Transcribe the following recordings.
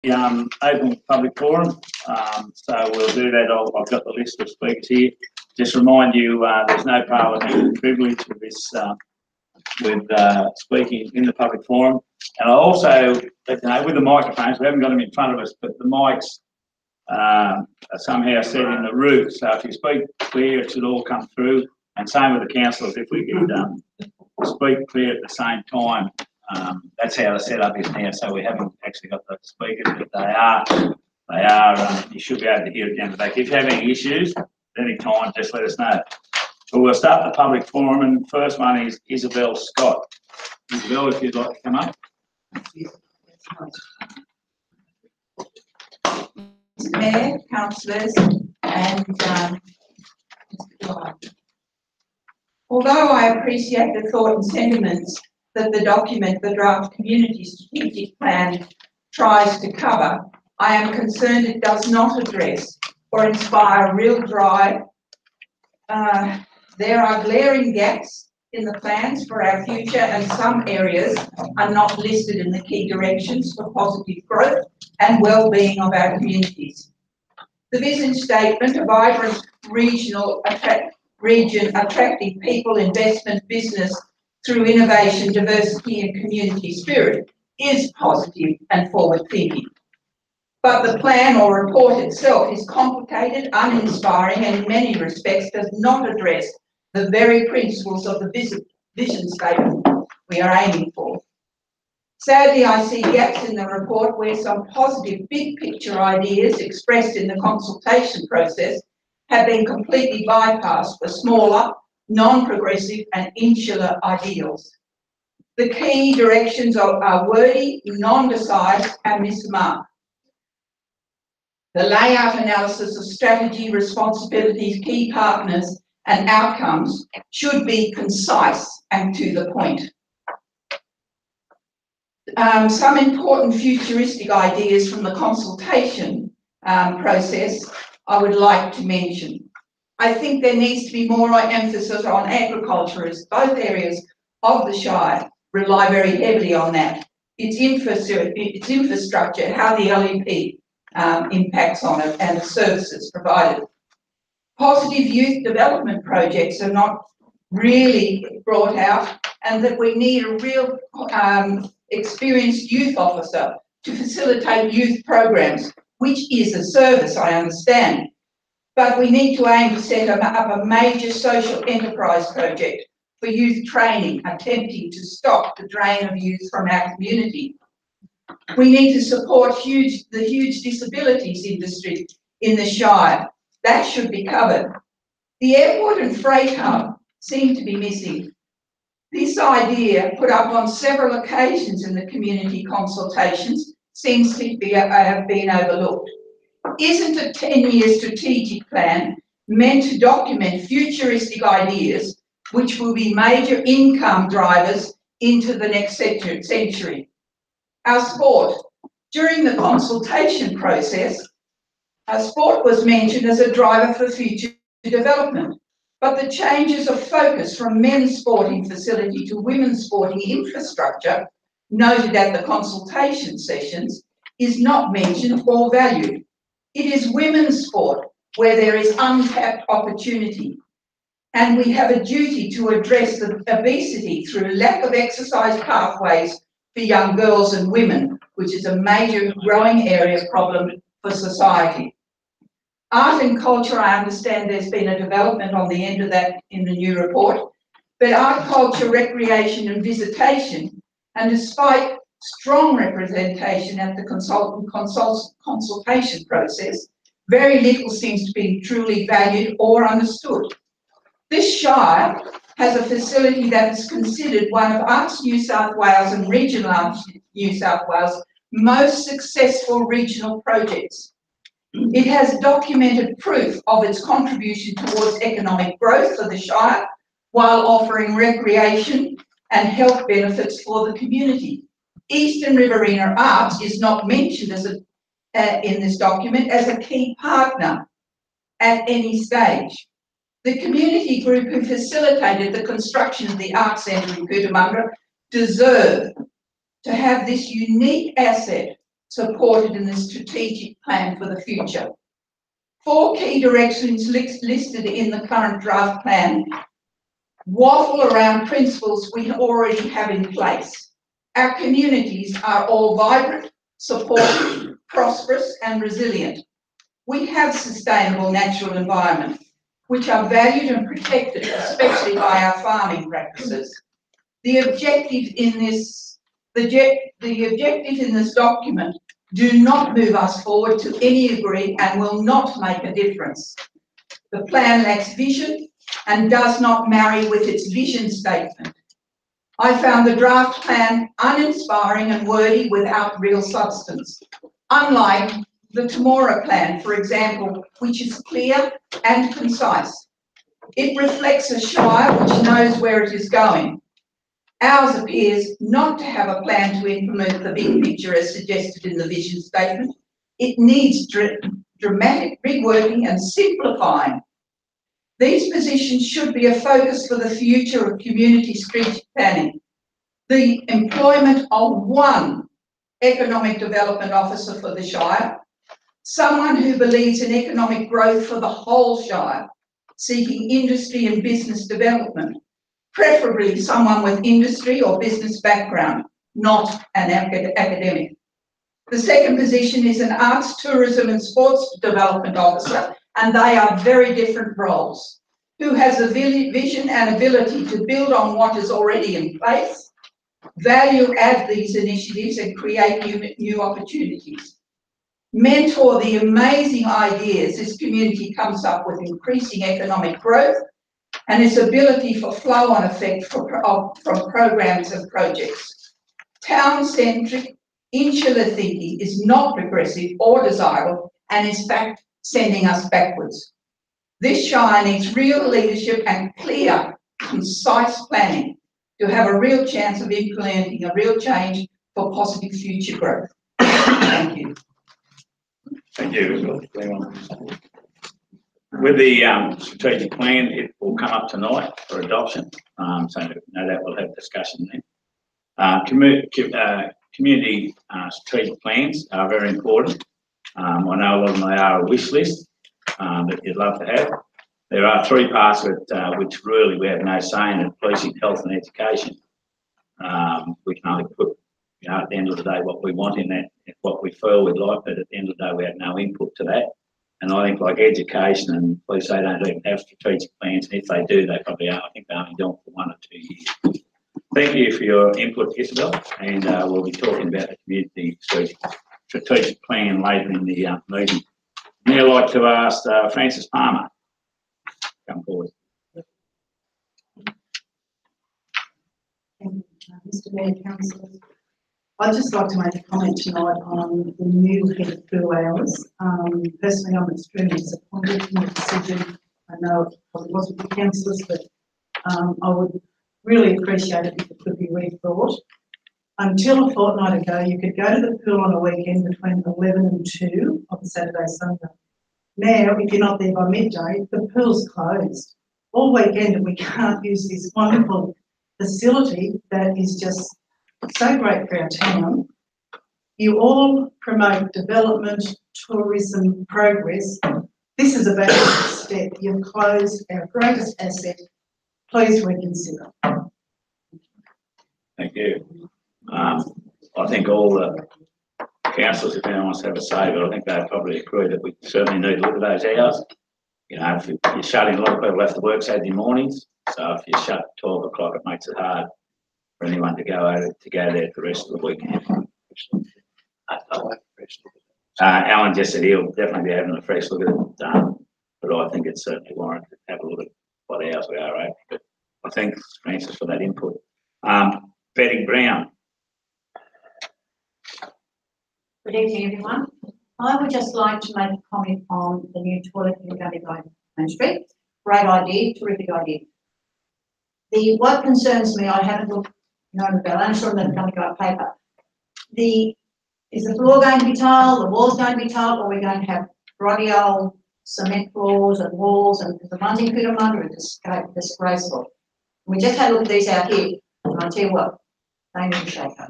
Open public forum, so we'll do that. I've got the list of speakers here. Just remind you, there's no parliamentary privilege with this, speaking in the public forum. And I also, with the microphones, we haven't got them in front of us, but the mics are somehow set in the roof. So if you speak clear, it should all come through. And same with the councillors, if we could speak clear at the same time. That's how the setup is now. So we haven't actually got the speakers, but they are. You should be able to hear it down the back. If you have any issues at any time, just let us know. But we'll start the public forum, and the first one is Isabel Scott. Isabel, if you'd like to come up. Mr. Mayor, councillors, and although I appreciate the thought and sentiments that the document, the draft Community Strategic Plan, tries to cover, I am concerned it does not address or inspire real drive. There are glaring gaps in the plans for our future, and some areas are not listed in the key directions for positive growth and well-being of our communities. The vision statement, a vibrant region attracting people, investment, business through innovation, diversity and community spirit, is positive and forward-thinking. But the plan or report itself is complicated, uninspiring, and in many respects does not address the very principles of the vision statement we are aiming for. Sadly, I see gaps in the report where some positive big picture ideas expressed in the consultation process have been completely bypassed for smaller, non-progressive and insular ideals. The key directions are wordy, non-decisive and miss the mark. The layout analysis of strategy, responsibilities, key partners and outcomes should be concise and to the point. Some important futuristic ideas from the consultation process I would like to mention. I think there needs to be more emphasis on agriculture, as both areas of the Shire rely very heavily on that. Its infrastructure, how the LEP impacts on it and the services provided. Positive youth development projects are not really brought out, and that we need a real experienced youth officer to facilitate youth programs, which is a service, I understand. But we need to aim to set up a major social enterprise project for youth training, attempting to stop the drain of youth from our community. We need to support the huge disabilities industry in the Shire. That should be covered. The airport and freight hub seem to be missing. This idea, put up on several occasions in the community consultations, seems to have been overlooked. Isn't a 10-year strategic plan meant to document futuristic ideas which will be major income drivers into the next century? Our sport. During the consultation process, our sport was mentioned as a driver for future development, but the changes of focus from men's sporting facility to women's sporting infrastructure noted at the consultation sessions is not mentioned or valued. It is women's sport where there is untapped opportunity, and we have a duty to address the obesity through lack of exercise pathways for young girls and women, which is a major growing area problem for society. Art and culture, I understand there's been a development on the end of that in the new report, but art, culture, recreation and visitation, and despite strong representation at the consultation process, very little seems to be truly valued or understood. This Shire has a facility that is considered one of Arts New South Wales and Regional Arts New South Wales' most successful regional projects. It has documented proof of its contribution towards economic growth for the Shire while offering recreation and health benefits for the community. Eastern Riverina Arts is not mentioned as in this document as a key partner at any stage. The community group who facilitated the construction of the Arts Centre in Cootamundra deserve to have this unique asset supported in the strategic plan for the future. 4 key directions listed in the current draft plan waffle around principles we already have in place. Our communities are all vibrant, supportive, prosperous and resilient. We have sustainable natural environment, which are valued and protected, especially by our farming practices. The objectives in this document do not move us forward to any degree and will not make a difference. The plan lacks vision and does not marry with its vision statement. I found the draft plan uninspiring and wordy without real substance, unlike the Temora plan, for example, which is clear and concise. It reflects a shire which knows where it is going. Ours appears not to have a plan to implement the big picture as suggested in the vision statement. It needs dramatic reworking and simplifying. These positions should be a focus for the future of community strategic planning. The employment of one economic development officer for the shire, someone who believes in economic growth for the whole shire, seeking industry and business development, preferably someone with industry or business background, not an academic. The second position is an arts, tourism and sports development officer, and they are very different roles, who has a vision and ability to build on what is already in place, value add these initiatives and create new opportunities. Mentor the amazing ideas this community comes up with, increasing economic growth and its ability for flow-on effect from programs and projects. Town-centric, insular thinking is not progressive or desirable and is in fact sending us backwards. This shire needs real leadership and clear, concise planning to have a real chance of implementing a real change for positive future growth. Thank you. Thank you. With the strategic plan, it will come up tonight for adoption, so no doubt we'll have discussion then. Community strategic plans are very important. I know a lot of them are a wish list that you'd love to have. There are 3 parts of it which really we have no say in: policing, health and education. We can only put, at the end of the day, what we want in that, what we feel we'd like, but at the end of the day we have no input to that. And I think like education and police, they don't even have strategic plans, and if they do, they probably are. I think they only do it for 1 or 2 years. Thank you for your input, Isabel, and we'll be talking about the community strategic plan later in the meeting. Now I'd like to ask Francis Palmer. Come forward. Mr. Mayor, Councillors, I'd just like to make a comment tonight on the new head of pool hours. Personally, I'm extremely disappointed in the decision. I know it probably wasn't the councillors, but I would really appreciate it if it could be rethought. Until a fortnight ago, you could go to the pool on a weekend between 11 and 2 on Saturday, Sunday. Now, if you're not there by midday, the pool's closed all weekend, and we can't use this wonderful facility that is just so great for our town. You all promote development, tourism, progress. This is a bad step. You've closed our greatest asset. Please reconsider. Thank you. I think all the councillors, if anyone wants to have a say, but I think they probably agree that we certainly need to look at those hours. If you're shutting, a lot of people have to work Saturday mornings, so if you shut 12 o'clock, it makes it hard for anyone to go there for the rest of the weekend. Alan just said he'll definitely be having a fresh look at it, but I think it's certainly warranted to have a look at what hours we are at. But I thank Francis for that input. Betty Brown. Good evening, everyone. I would just like to make a comment on the new toilet in Gundagai Main Street. Great idea, terrific idea. What concerns me, I haven't looked about it, I'm sure in the Gundagai paper. Is the floor going to be tiled, the walls going to be tiled, or are we going to have grotty old cement floors and walls, and the ones in Cootamundra are disgraceful. We just had a look at these out here, and I'll tell you what, they need to shake up.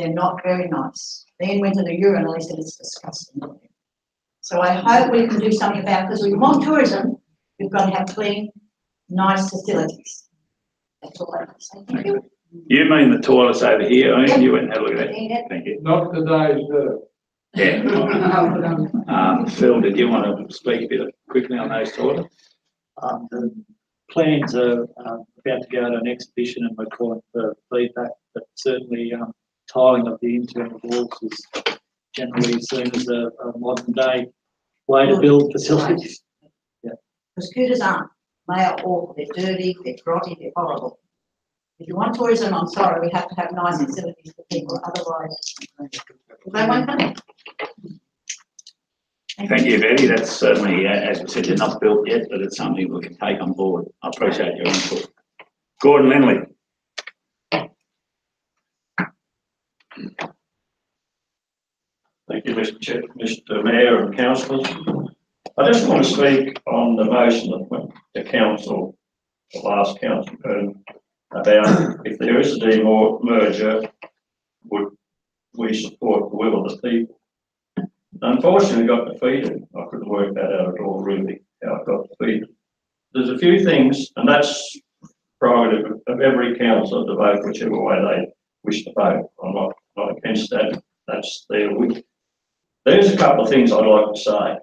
They're not very nice. Then went to the urinal, he said it's disgusting. So I hope we can do something about it, because we want tourism, we've got to have clean, nice facilities. That's all I have to say. Thank you. You mean the toilets over here? I mean, you went and had a look at that. Thank you. Not today's Yeah. Phil, did you want to speak a bit quickly on those toilets? The plans are about to go to an exhibition and we're calling for feedback, but certainly tiling of the internal walls is generally seen as a modern day way to build facilities. Mosquitoes aren't. They are awful. They're dirty, they're grotty, they're horrible. If you want tourism, I'm sorry, we have to have nice facilities for people, otherwise they won't come. Thank you, Betty. That's certainly, as we said, they're not built yet, but it's something we can take on board. I appreciate your input. Gordon Lindley. Thank you, Mr. Mayor and councillors. I just want to speak on the motion that went to council, the last council meeting, about if there is a demerger, would we support the will of the people? Unfortunately, it got defeated. I couldn't work that out at all, really, how it got defeated. There's a few things, and that's prerogative of every councillor to vote whichever way they wish to vote. I'm not against that. That's their wish. There's a couple of things I'd like to say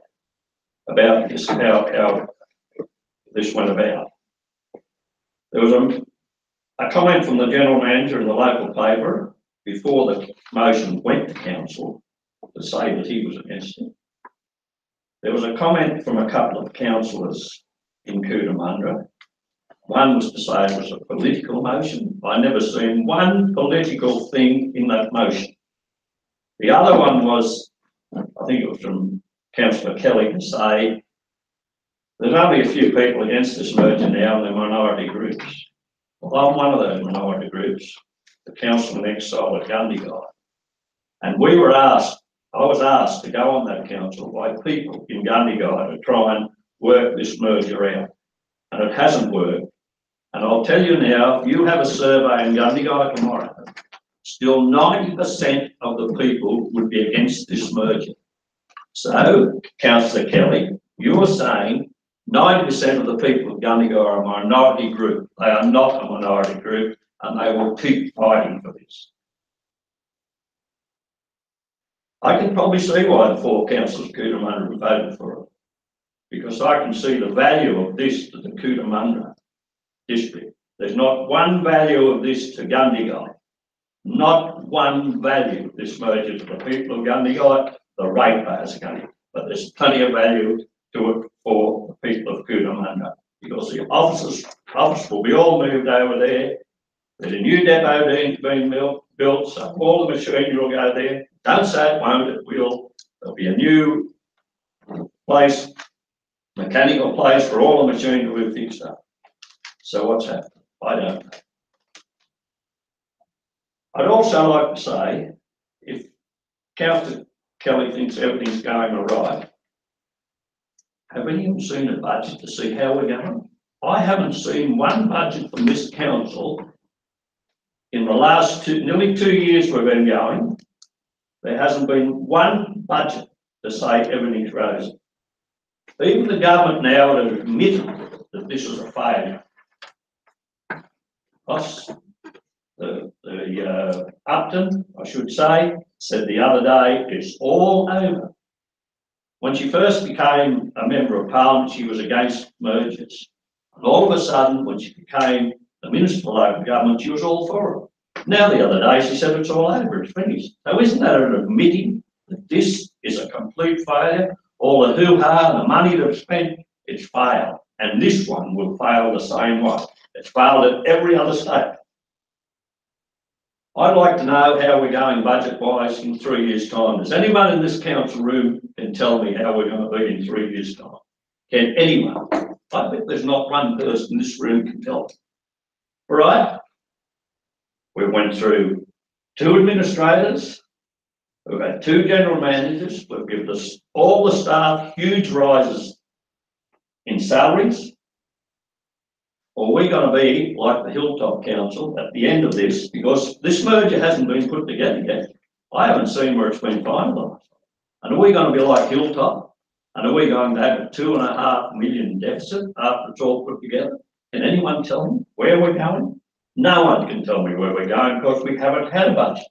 about this, how this went about. There was a comment from the general manager in the local paper before the motion went to council to say that he was against it. There was a comment from a couple of councillors in Cootamundra. One was to say it was a political motion. I never seen one political thing in that motion. The other one was, I think it was from Councillor Kelly, to say there's only a few people against this merger now and they're minority groups. Well, I'm one of those minority groups, the council in exile at Gundagai. And we were asked, I was asked to go on that council by people in Gundagai to try and work this merger out. And it hasn't worked. And I'll tell you now, if you have a survey in Gundagai tomorrow, still 90% of the people would be against this merger. So, Councillor Kelly, you're saying 90% of the people of Gundagai are a minority group. They are not a minority group, and they will keep fighting for this. I can probably see why the 4 councillors of Cootamundra voted for it, because I can see the value of this to the Cootamundra district. There's not one value of this to Gundagai. Not one value this merger to the people of Gundagai, the ratepayers of Gundagai. But there's plenty of value to it for the people of Cootamundra, because the office will be all moved over there. There's a new depot being built, so all the machinery will go there. Don't say it won't, it will. There'll be a new place, mechanical place for all the machinery we've fixed up. So what's happened? I don't know. I'd also like to say, if Councillor Kelly thinks everything's going all right, have any of them seen a budget to see how we're going? I haven't seen one budget from this council in the last nearly 2 years we've been going. There hasn't been one budget to say everything's rosy. Even the government now have admitted that this is a failure. The Upton, I should say, said the other day, it's all over. When she first became a member of parliament, she was against mergers. And all of a sudden, when she became the Minister for Local Government, she was all for it. Now, the other day, she said it's all over, it's finished. So isn't that an admitting that this is a complete failure? All the hoo-ha, the money they've spent, it's failed. And this one will fail the same way. It's failed at every other state. I'd like to know how we're going budget-wise in 3 years' time. Does anyone in this council room can tell me how we're going to be in 3 years' time? Can anyone? I bet there's not one person in this room can tell me. All right? We went through 2 administrators, we've had 2 general managers, we've given us all the staff huge rises in salaries. Or are we going to be like the Hilltop Council at the end of this, because this merger hasn't been put together yet? I haven't seen where it's been finalised. And are we going to be like Hilltop? And are we going to have a $2.5 million deficit after it's all put together? Can anyone tell me where we're going? No one can tell me where we're going because we haven't had a budget.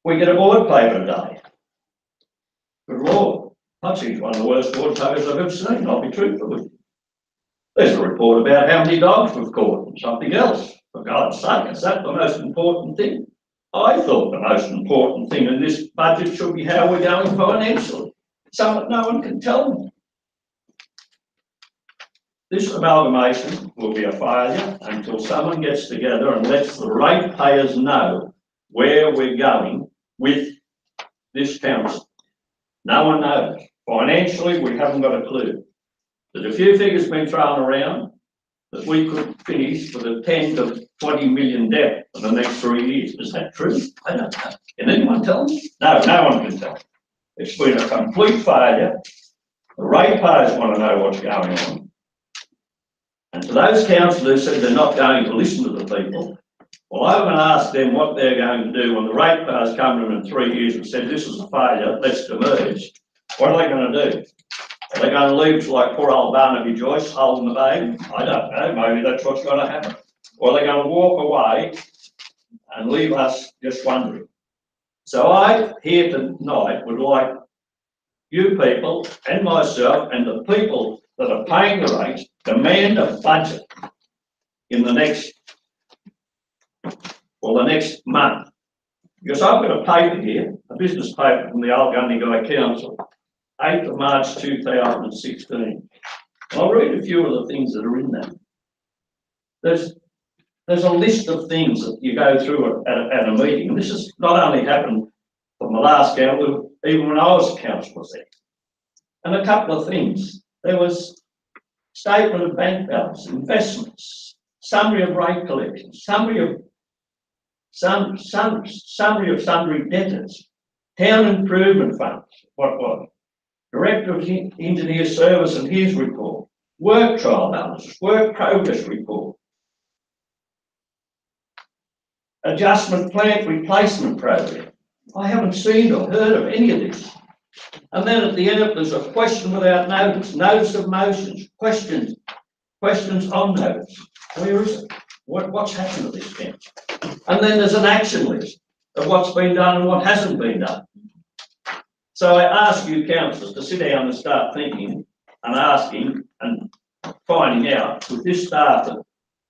We get a board paper today. Good Lord, I think it's one of the worst board papers I've ever seen, I'll be truthful with you. There's a report about how many dogs we've caught and something else. For God's sake, is that the most important thing? I thought the most important thing in this budget should be how we're going financially. No one can tell me. This amalgamation will be a failure until someone gets together and lets the ratepayers know where we're going with this council. No one knows. Financially, we haven't got a clue. There's a few figures been thrown around that we could finish with a 10 to 20 million debt for the next 3 years. Is that true? I don't know. Can anyone tell me? No, no one can tell. It's been a complete failure. The ratepayers want to know what's going on. And to those councillors who said they're not going to listen to the people, well, I'm going to ask them what they're going to do when the ratepayers come to them in 3 years and said, this is a failure, let's demerge. What are they going to do? Are they going to leave like poor old Barnaby Joyce holding the baby? I don't know, maybe that's what's going to happen. Or are they going to walk away and leave us just wondering? So I, here tonight, would like you people and myself and the people that are paying the rates demand a budget in the next month. Because I've got a paper here, a business paper from the old Gundagai Council, 8th of March 2016. I'll read a few of the things that are in there. There's a list of things that you go through at a meeting, and this has not only happened from the last council, even when I was a councillor there. And a couple of things. There was statement of bank balance, investments, summary of rate collection, summary of sundry debtors, town improvement funds, what? Director of Engineer Service and his report, work trial balances, work progress report, adjustment plant replacement program. I haven't seen or heard of any of this. And then at the end of it, there's a question without notice, notice of motions, questions on notice. Where is it? What's happened to this council? And then there's an action list of what's been done and what hasn't been done. So I ask you councillors to sit down and start thinking and asking and finding out with this staff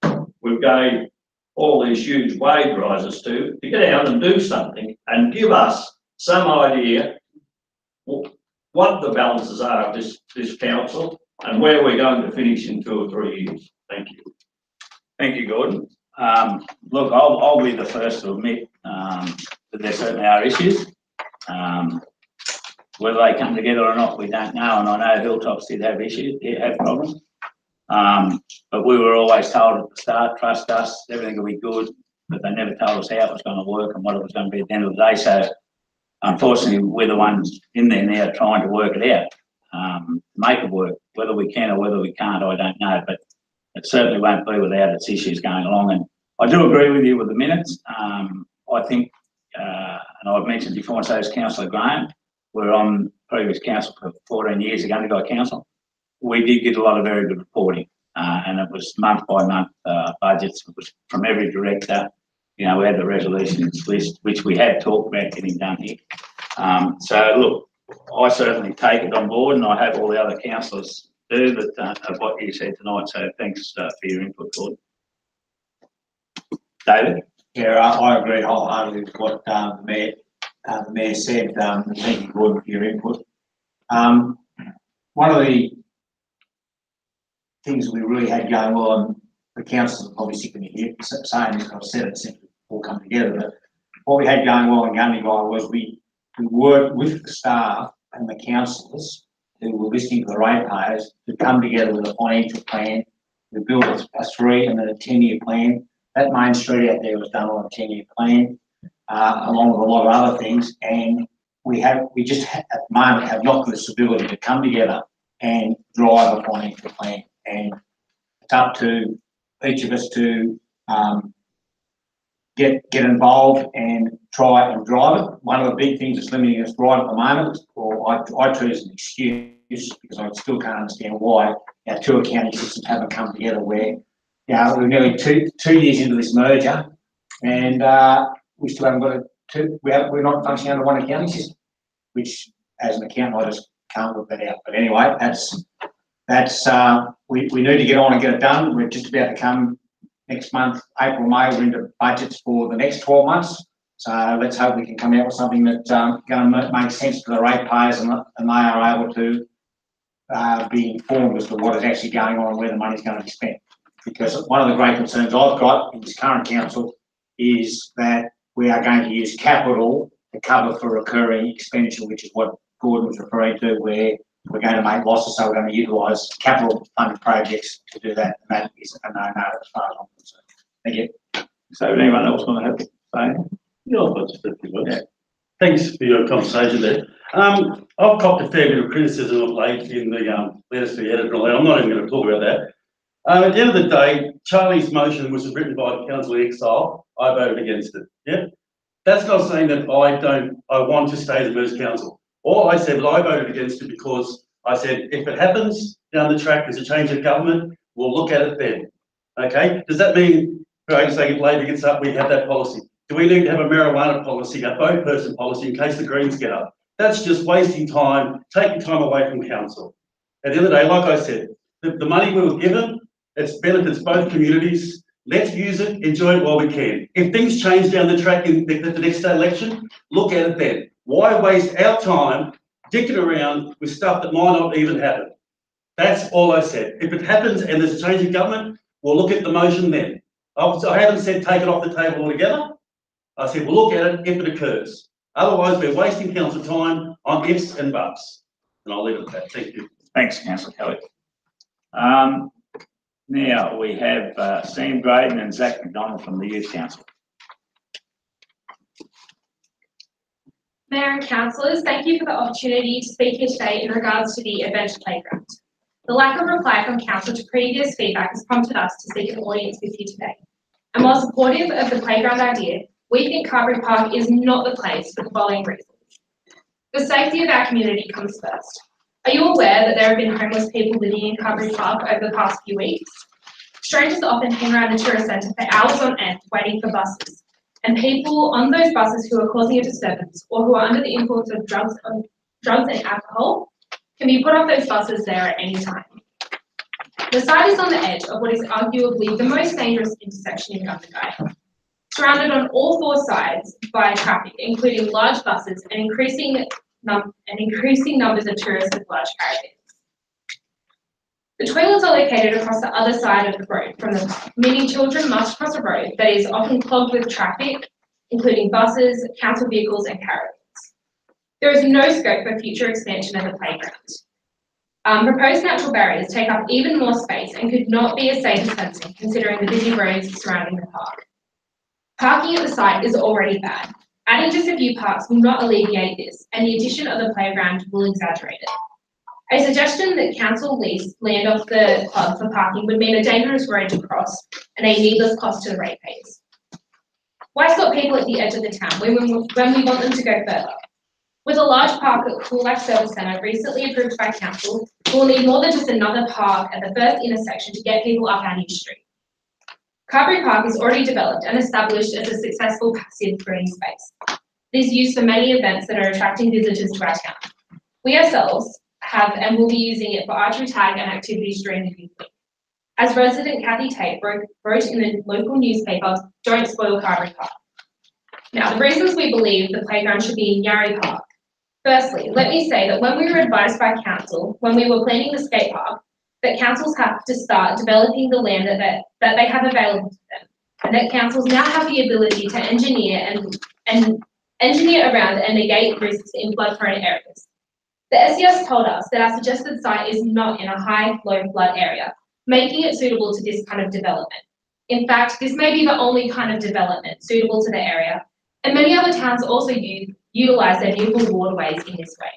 that we've gave all these huge wage rises to get out and do something and give us some idea what the balances are of this council and where we're going to finish in 2 or 3 years. Thank you. Thank you, Gordon. Look, I'll be the first to admit that there certainly are issues. Whether they come together or not, we don't know. And I know Hilltops did have issues, have problems. But we were always told at the start, trust us, everything will be good. But they never told us how it was going to work and what it was going to be at the end of the day. So unfortunately, we're the ones in there now trying to work it out, make it work. Whether we can or whether we can't, I don't know. But it certainly won't be without its issues going along. And I do agree with you with the minutes. I think, and I've mentioned before, and so has Councillor Graham, we're on previous council for 14 years, the Gundagai Council. We did get a lot of very good reporting, and it was month by month budgets. It was from every director. You know, we had the resolutions list, which we have talked about getting done here. So look, I certainly take it on board, and I hope all the other councillors do that of what you said tonight. So thanks for your input, Gordon. David? Yeah, I agree wholeheartedly with what the Mayor said. Thank you, Gordon, for your input. One of the things we really had going on, the council are probably sick of me here saying this, I've said it since we all come together, but what we had going on in Gundagai was we worked with the staff and the councillors who were listening to the ratepayers to come together with a financial plan. We built a 3 and then a 10-year plan. That main street out there was done on a 10-year plan, along with a lot of other things, and we just at the moment have not got this ability to come together and drive a financial plan. and it's up to each of us to get involved and try and drive it. One of the big things that's limiting us right at the moment, or I treat as an excuse, because I still can't understand why our two accounting systems haven't come together, where we're nearly two years into this merger, and we still haven't got we're not functioning under one accounting system, which as an accountant I just can't work that out. But anyway, that's we need to get on and get it done. We're just about to come next month, April, May, we're into budgets for the next 12 months. So let's hope we can come out with something that's going to make sense to the ratepayers, and they are able to be informed as to what is actually going on and where the money is going to be spent. Because one of the great concerns I've got in this current council is that we are going to use capital to cover for recurring expenditure, which is what Gordon was referring to, where we're going to make losses, so we're going to utilise capital funded projects to do that, and that is a no-no as far as I'm concerned. Thank you. So anyone else want to have a say? Yeah, I've got just a few words. Yeah. Thanks for your conversation there. I've copped a fair bit of criticism of late in the letters to the editor. I'm not even going to talk about that. At the end of the day, Charlie's motion was written by the council in exile. I voted against it. Yeah, that's not saying that I want to stay as a merged council. All I said, I voted against it because I said, if it happens down the track, there's a change of government, we'll look at it then. Okay? Does that mean, right, say if Labor gets up, we have that policy? Do we need to have a marijuana policy, a boat-person policy, in case the Greens get up? That's just wasting time, taking time away from council. At the end of the day, like I said, the money we were given, it benefits both communities. Let's use it, enjoy it while we can. If things change down the track in the next election, look at it then. Why waste our time dicking around with stuff that might not even happen? That's all I said. If it happens and there's a change in government, we'll look at the motion then. I haven't said take it off the table altogether. I said we'll look at it if it occurs. Otherwise, we're wasting council time on ifs and buts. And I'll leave it at that. Thank you. Thanks, Councillor Kelly. Now we have Sam Graydon and Zach McDonald from the Youth Council. Mayor and councillors, thank you for the opportunity to speak here today in regards to the adventure playground. The lack of reply from council to previous feedback has prompted us to seek an audience with you today. And while supportive of the playground idea, we think Carberry Park is not the place for the following reasons. The safety of our community comes first. Are you aware that there have been homeless people living in Carberry Park over the past few weeks? Strangers often hang around the tourist centre for hours on end waiting for buses. And people on those buses who are causing a disturbance or who are under the influence of drugs and alcohol can be put off those buses there at any time. The site is on the edge of what is arguably the most dangerous intersection in Gundagai, surrounded on all four sides by traffic, including large buses and increasing numbers of tourists with large caravans. The toilets are located across the other side of the road from the park, meaning children must cross a road that is often clogged with traffic, including buses, council vehicles and caravans. There is no scope for future expansion of the playground. Proposed natural barriers take up even more space and could not be as safe as fencing, considering the busy roads surrounding the park. Parking at the site is already bad. Adding just a few parks will not alleviate this, and the addition of the playground will exaggerate it. A suggestion that council lease land off the club for parking would mean a dangerous road to cross and a needless cost to the ratepayers. Why stop people at the edge of the town when we want them to go further? With a large park at Coolac Service Centre recently approved by council, we'll need more than just another park at the first intersection to get people up our new street. Carberry Park is already developed and established as a successful passive green space. It is used for many events that are attracting visitors to our town. We ourselves have and will be using it for archery tag and activities during the youth week. As resident Kathy Tate wrote in the local newspaper, "Don't spoil Carberry Park." Now, the reasons we believe the playground should be in Yarry Park. Firstly, let me say that when we were advised by council, when we were planning the skate park, that councils have to start developing the land that they have available to them, and that councils now have the ability to engineer around and negate risks in flood-prone areas. The SES told us that our suggested site is not in a high-low flood area, making it suitable to this kind of development. In fact, this may be the only kind of development suitable to the area, and many other towns also utilise their beautiful waterways in this way.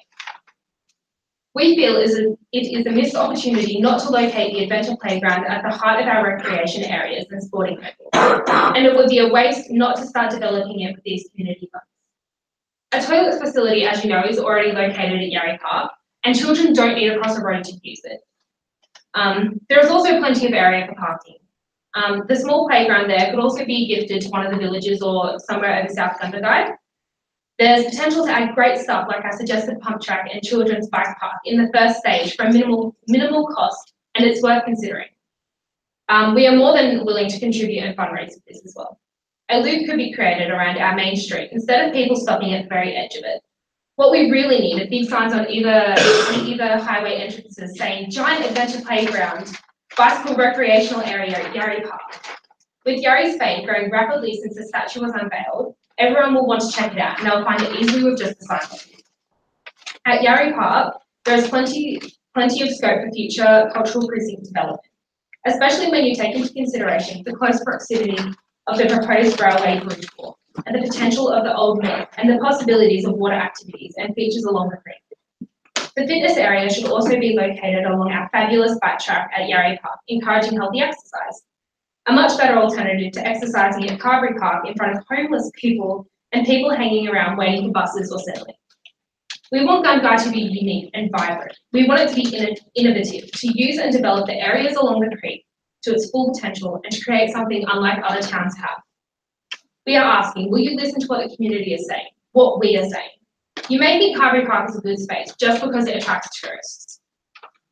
We feel it is a missed opportunity not to locate the adventure playground at the heart of our recreation areas and sporting areas, and it would be a waste not to start developing it with these community funds. A toilet facility, as you know, is already located at Yarry Park, and children don't need to cross a road to use it. There is also plenty of area for parking. The small playground there could also be gifted to one of the villages or somewhere over South Gundagai. There's potential to add great stuff like our suggested pump track and children's bike park in the first stage for a minimal cost, and it's worth considering. We are more than willing to contribute and fundraise for this as well. A loop could be created around our main street instead of people stopping at the very edge of it. What we really need are big signs on either highway entrances saying giant adventure playground, bicycle recreational area at Yarry Park. With Yarry's fame growing rapidly since the statue was unveiled, everyone will want to check it out and they'll find it easily with just the sign. At Yarry Park, there is plenty of scope for future cultural precinct development, especially when you take into consideration the close proximity of the proposed railway bridge walk and the potential of the old mill and the possibilities of water activities and features along the creek. The fitness area should also be located along our fabulous bike track at Yarry Park, encouraging healthy exercise. A much better alternative to exercising at Carberry Park in front of homeless people and people hanging around waiting for buses or settling. We want Gundagai to be unique and vibrant. We want it to be innovative, to use and develop the areas along the creek to its full potential and to create something unlike other towns have. We are asking, will you listen to what the community is saying, what we are saying? You may think Carberry Park is a good space just because it attracts tourists.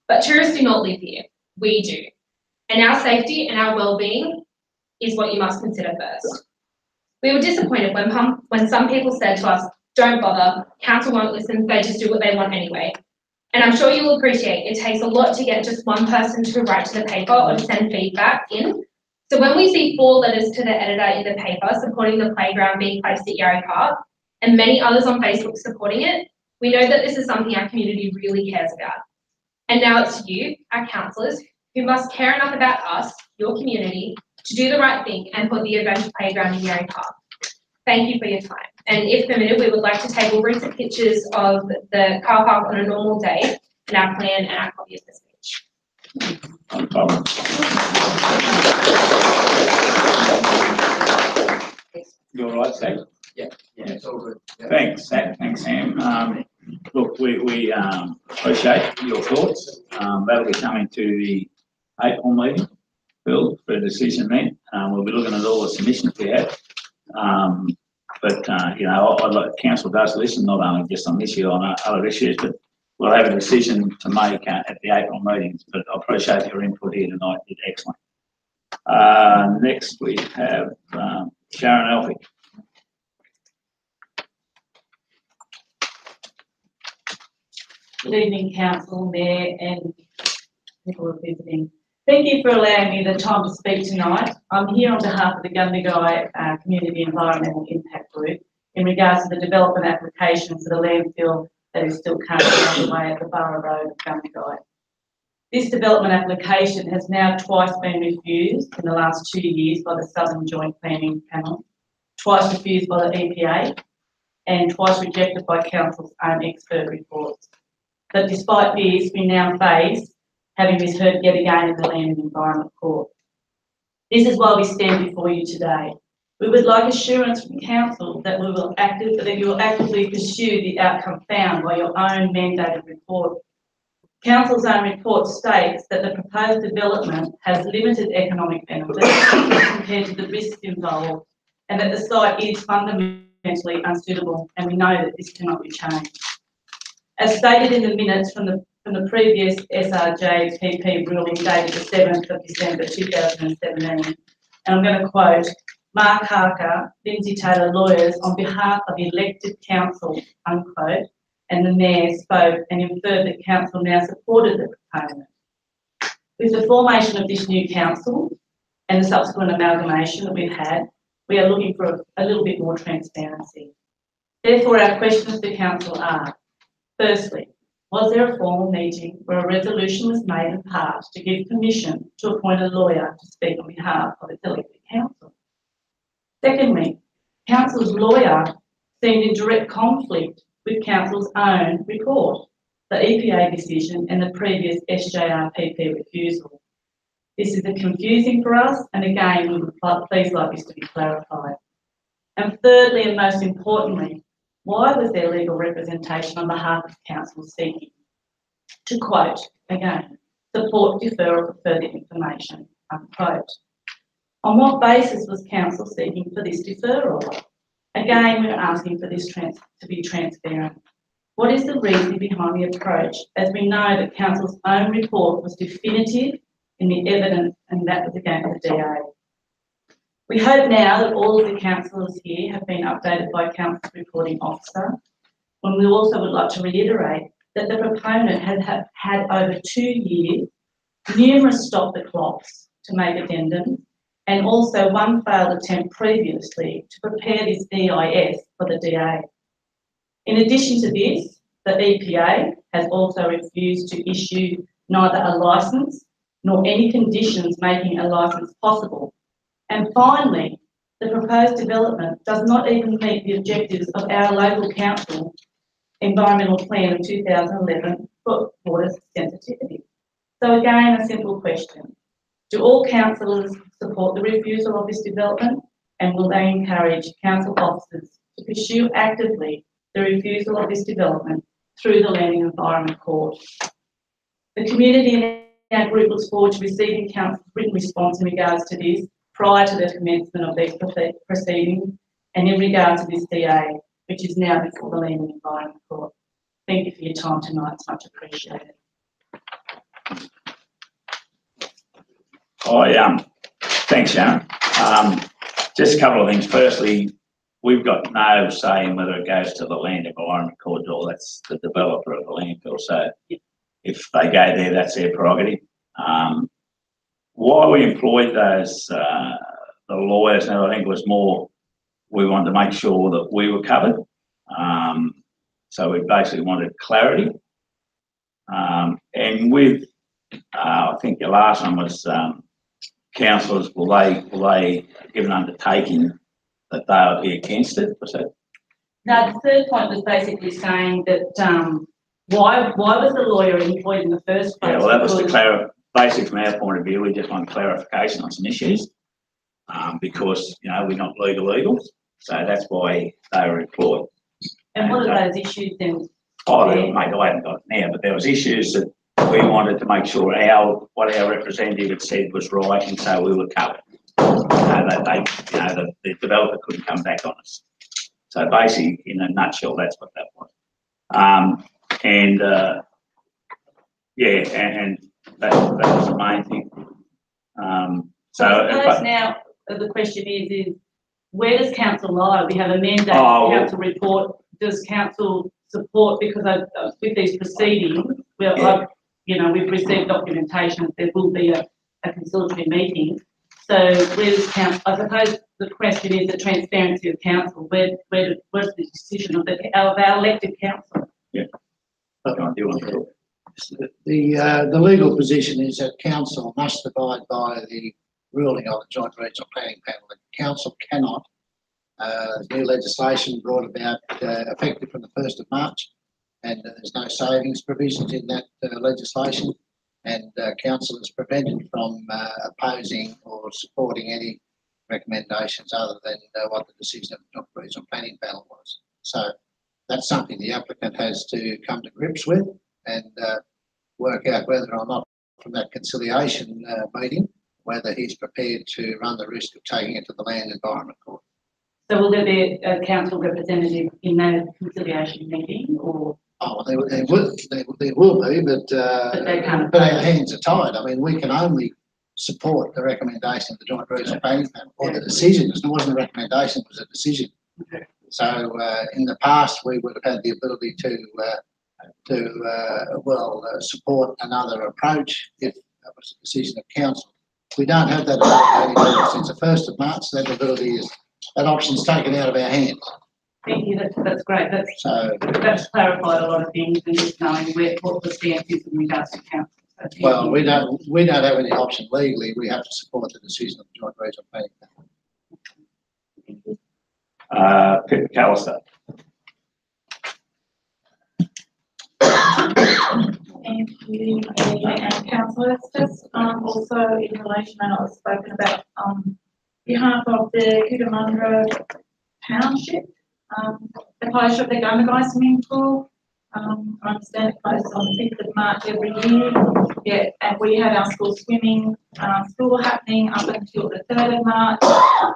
But tourists do not live here, we do. And our safety and our well-being is what you must consider first. We were disappointed when some people said to us, don't bother, council won't listen, they just do what they want anyway. And I'm sure you'll appreciate it takes a lot to get just one person to write to the paper or to send feedback in. So when we see 4 letters to the editor in the paper supporting the playground being placed at Yarry Park and many others on Facebook supporting it, we know that this is something our community really cares about. And now it's you, our councillors, who must care enough about us, your community, to do the right thing and put the adventure playground in Yarry Park. Thank you for your time. And if permitted, we would like to take recent pictures of the car park on a normal day and our plan and our copy of the speech. No problem. You all right, Sam? Yeah, it's all good. Yeah. Thanks, Sam. Look, we appreciate your thoughts. That'll be coming to the April meeting, Bill, for a decision then. We'll be looking at all the submissions we have. You know, I'd like council does listen, not only just on this issue, on other issues, but we'll have a decision to make at the April meetings. But I appreciate your input here tonight. It's excellent. Next we have Sharon Alfie. Good evening, Council, Mayor and people who are visiting. Thank you for allowing me the time to speak tonight. I'm here on behalf of the Gundagai Community Environmental Impact Group in regards to the development application for the landfill that is still currently underway at the Borough Road of Gundagai. This development application has now twice been refused in the last 2 years by the Southern Joint Planning Panel, twice refused by the EPA, and twice rejected by Council's own expert reports. But despite this, we now face having this heard yet again in the Land and Environment Court. This is why we stand before you today. We would like assurance from Council that you will actively pursue the outcome found by your own mandated report. Council's own report states that the proposed development has limited economic benefits compared to the risks involved, and that the site is fundamentally unsuitable, and we know that this cannot be changed. As stated in the minutes from the previous SRJPP ruling dated the 7th of December 2017, and I'm going to quote, Mark Harker, Lindsay Taylor lawyers on behalf of the elected council, unquote, and the Mayor spoke and inferred that Council now supported the proponent. With the formation of this new council and the subsequent amalgamation that we've had, we are looking for a little bit more transparency. Therefore, our questions to Council are, firstly, was there a formal meeting where a resolution was made and passed to give permission to appoint a lawyer to speak on behalf of its elected council? Secondly, Council's lawyer seemed in direct conflict with Council's own report. the EPA decision and the previous SJRPP refusal. This is confusing for us, and again, we would please like this to be clarified. And thirdly, and most importantly, why was there legal representation on behalf of council seeking, to quote again, support deferral for further information, unquote? On what basis was council seeking for this deferral? Again, we're asking for this to be transparent. What is the reason behind the approach, as we know that council's own report was definitive in the evidence, and that was against the DA. We hope now that all of the councillors here have been updated by council's reporting officer, and we also would like to reiterate that the proponent has had over 2 years, numerous stop the clocks to make addendums, and also one failed attempt previously to prepare this EIS for the DA. In addition to this, the EPA has also refused to issue neither a licence nor any conditions making a licence possible. And finally, the proposed development does not even meet the objectives of our local council environmental plan of 2011 for water sensitivity. So again, a simple question. Do all councillors support the refusal of this development, and will they encourage council officers to pursue actively the refusal of this development through the Land and Environment Court? The community in our group looks forward to receiving council's written response in regards to this prior to the commencement of these proceedings, and in regard to this DA, which is now before the Land and Environment Court. Thank you for your time tonight, it's much appreciated. Thanks, Sharon. Just a couple of things. Firstly, we've got no say in whether it goes to the Land Environment Court or that's the developer of the landfill. So if they go there, that's their prerogative. Why we employed those the lawyers, and I think it was more we wanted to make sure that we were covered. So we basically wanted clarity. And with I think your last one was councillors, will they give an undertaking that they'll be against it? Was that? No, the third point was basically saying that why was the lawyer employed in the first place? Yeah, well, that was the basic from our point of view. We just want clarification on some issues because we're not legals, so that's why they were employed. And what are those issues then? Oh, mate, I haven't got it now, but there was issues that we wanted to make sure what our representative had said was right, and so we were covered. That the developer couldn't come back on us. So basically, in a nutshell, that's what that was. And that was the main thing. Now the question is where does council lie? We have a mandate for council report. Does council support, because with these proceedings, we've received documentation that there will be a conciliatory meeting. So where's council? I suppose the question is the transparency of council. Where's the decision of our elected council? Yeah. The legal position is that council must abide by the ruling of the Joint Regional Planning Panel. The council cannot. New legislation brought about effective from the 1st of March, and there's no savings provisions in that legislation, and council is prevented from opposing or supporting any recommendations other than what the decision of the Joint Regional Planning Panel was. So that's something the applicant has to come to grips with and work out whether or not from that conciliation meeting, whether he's prepared to run the risk of taking it to the Land Environment Court. So will there be a council representative in that conciliation meeting, or? Oh, there will be, but our hands are tied. I mean, we can only support the recommendation of the Joint Regional Planning Panel, or the decision. It wasn't a recommendation, it was a decision. Okay. So in the past, we would have had the ability to support another approach if that was a decision of council. We don't have that ability anymore. Since the 1st of March, that option's taken out of our hands. Thank you. That's great. That's clarified a lot of things, and just knowing what the stance is in regards to council. So well, we don't have any option legally. We have to support the decision of the Joint Regional Planning Panel. Pip McAllister. you, and councillors. Just also in relation, and I was spoken about behalf of the Cootamundra Township, the closure of the Gundagai swimming pool. I understand it closes on the 5th of March every year. Yeah, and we had our school swimming school happening up until the 3rd of March.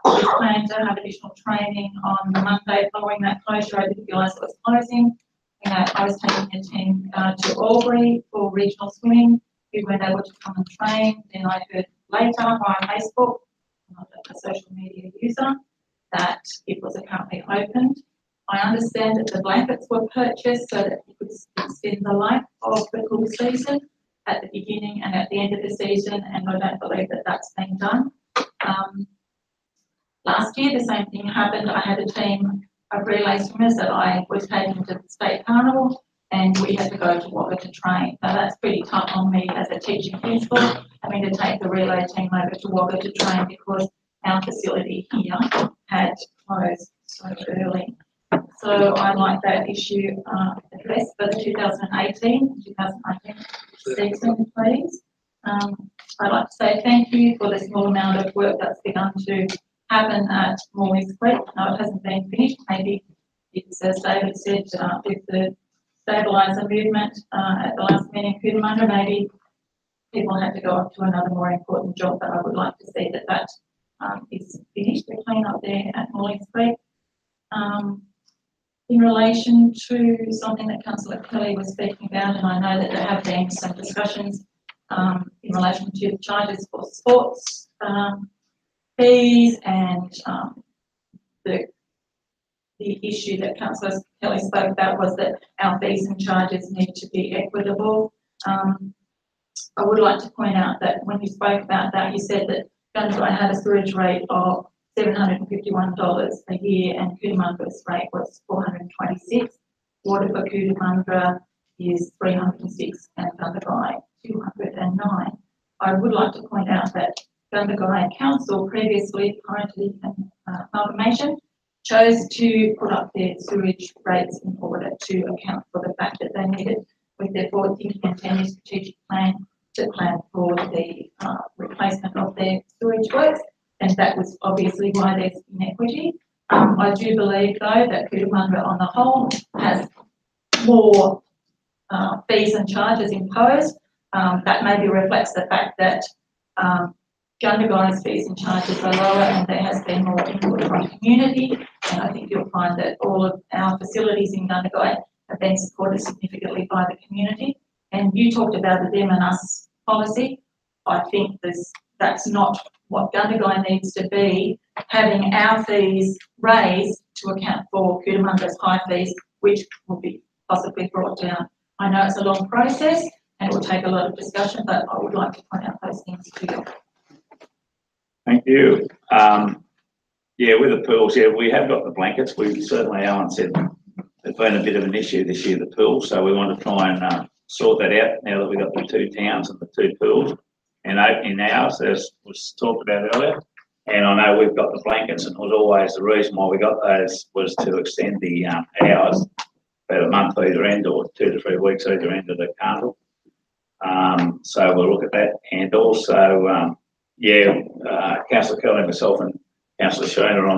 We plan to have additional training on the Monday following that closure. I didn't realise it was closing. I was taking a team to Albury for regional swimming. We weren't able to come and train. Then I heard later via Facebook, I'm not a social media user, that it was apparently opened. I understand that the blankets were purchased so that you could extend the life of the pool season at the beginning and at the end of the season, and I don't believe that that's been done. Last year, the same thing happened. I had a team of relay swimmers that I was taking to the state carnival, and we had to go to Wagga to train. Now that's pretty tough on me as a teaching principal, having to take the relay team over to Wagga to train because our facility here had closed so early. So I'd like that issue addressed for the 2018-2019 season, please. I'd like to say thank you for the small amount of work that's begun to happen at Morley's Creek. No, it hasn't been finished. Maybe it's, as David said, with the stabiliser movement at the last meeting in Cootamundra, maybe people have to go off to another more important job, but I would like to see that that is finished, the clean up there at Morley's Creek. In relation to something that Councillor Kelly was speaking about, and I know that there have been some discussions in relation to the charges for sports fees and the issue that Councillor Kelly spoke about was that our fees and charges need to be equitable. I would like to point out that when you spoke about that, you said that Gundagai had a sewage rate of $751 a year and Cootamundra's rate was $426. Water for Cootamundra is $306 and Gundagai $209. I would like to point out that Gundagai Council previously, prior to the amalgamation, chose to put up their sewage rates in order to account for the fact that they needed, with their forward thinking and 10-year strategic plan, to plan for the replacement of their sewage works. And that was obviously why there's inequity. I do believe, though, that Cootamundra on the whole has more fees and charges imposed. That maybe reflects the fact that Gundagai's fees and charges are lower and there has been more input from the community. And I think you'll find that all of our facilities in Gundagai have been supported significantly by the community. And you talked about the them and us policy. I think that's not what Gundagai needs to be, having our fees raised to account for Cootamundra's high fees, which will be possibly brought down. I know it's a long process and it will take a lot of discussion, but I would like to point out those things to you. Thank you. Yeah, with the pools, yeah, we have got the blankets. We certainly, Alan said, there's been a bit of an issue this year, the pool, so we want to try and sort that out now that we've got the two towns and the two pools. And opening ours, as was talked about earlier, and I know we've got the blankets, and it was always the reason why we got those was to extend the hours about a month either end or 2 to 3 weeks either end of the carnival. So we'll look at that, and also, Councillor Kelly and myself and Councillor Shona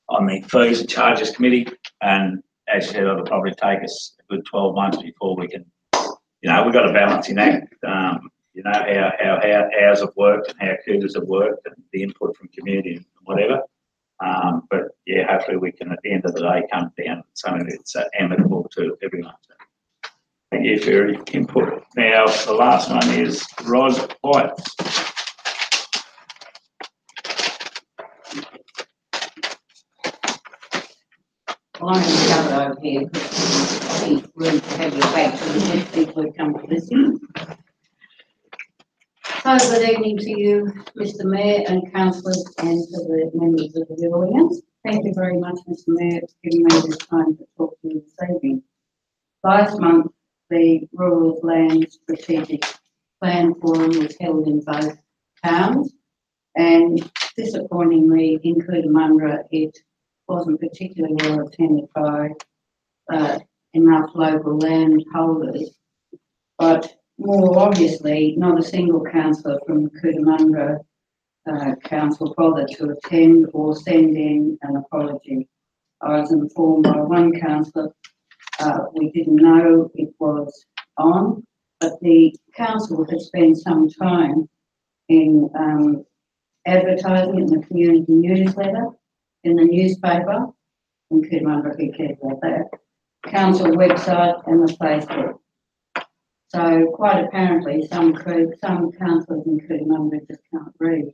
on the fees and charges committee, and as you said, it'll probably take us a good 12 months before we can, we've got a balancing act. How hours have worked and how cooters have worked and the input from community and whatever. But yeah, hopefully we can at the end of the day come down to something that's amicable to everyone. Thank you for your input. Now, the last one is Rod White. Well, I'm going to shove it over here because I think it's rude to have you back to the next people who come to listen. So good evening to you, Mr Mayor and councillors, and to the members of the audience. Thank you very much, Mr Mayor, for giving me this time to talk to you this evening. Last month, the Rural Land Strategic Plan Forum was held in both towns, and disappointingly in Cootamundra, it wasn't particularly well attended by enough local landholders but more obviously, not a single councillor from the Cootamundra Council bothered to attend or send in an apology. I was informed by one councillor, we didn't know it was on, but the council had spent some time in advertising in the community newsletter, in the newspaper, in Cootamundra, who cares about that, council website and the Facebook. So quite apparently some councillors in Cootamundra just can't read.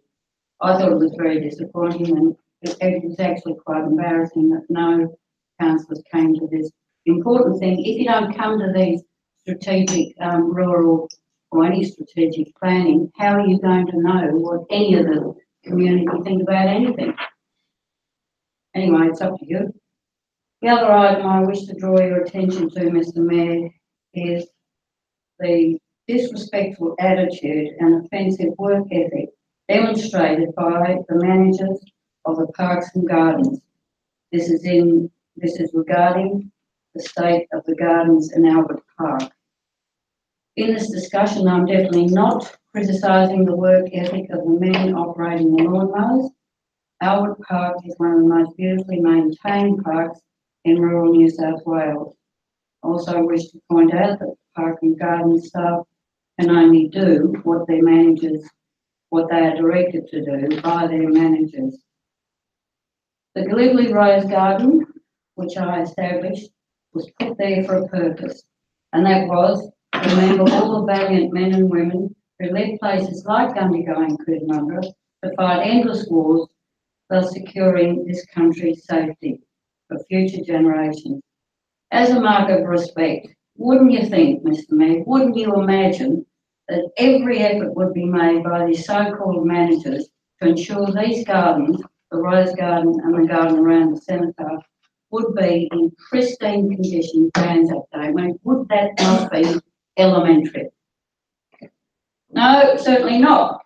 I thought it was very disappointing, and it was actually quite embarrassing that no councillors came to this important thing. If you don't come to these strategic rural or any strategic planning, how are you going to know what any of the community think about anything? Anyway, it's up to you. The other item I wish to draw your attention to, Mr. Mayor, is the disrespectful attitude and offensive work ethic demonstrated by the managers of the parks and gardens. This is regarding the state of the gardens in Albert Park. In this discussion, I'm definitely not criticising the work ethic of the men operating the lawnmowers. Albert Park is one of the most beautifully maintained parks in rural New South Wales. I also wish to point out that the park and garden staff can only do what their managers, what they are directed to do by their managers. The Gallipoli Rose Garden, which I established, was put there for a purpose, and that was to remember all the valiant men and women who led places like Gundagai and Cootamundra to fight endless wars while securing this country's safety for future generations. As a mark of respect, wouldn't you think, Mr. Mayor, wouldn't you imagine that every effort would be made by these so-called managers to ensure these gardens, the Rose Garden and the garden around the Cenotaph, would be in pristine condition for Anzac Day? I mean, would that not be elementary? No, certainly not.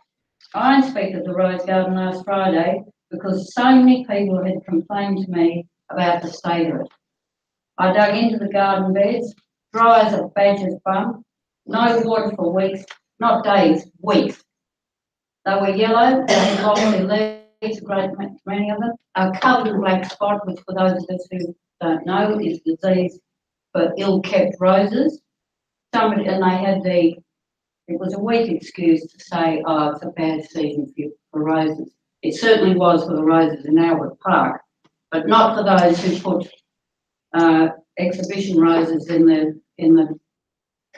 I inspected the Rose Garden last Friday because so many people had complained to me about the state of it. I dug into the garden beds, dry as a badger's bum, no water for weeks, not days, weeks. They were yellow, they had lost their leaves, a great many of them, are covered in black spot, which for those of us who don't know is disease for ill-kept roses. And they had it was a weak excuse to say, oh, it's a bad season for roses. It certainly was for the roses in Albert Park, but not for those who put exhibition roses in the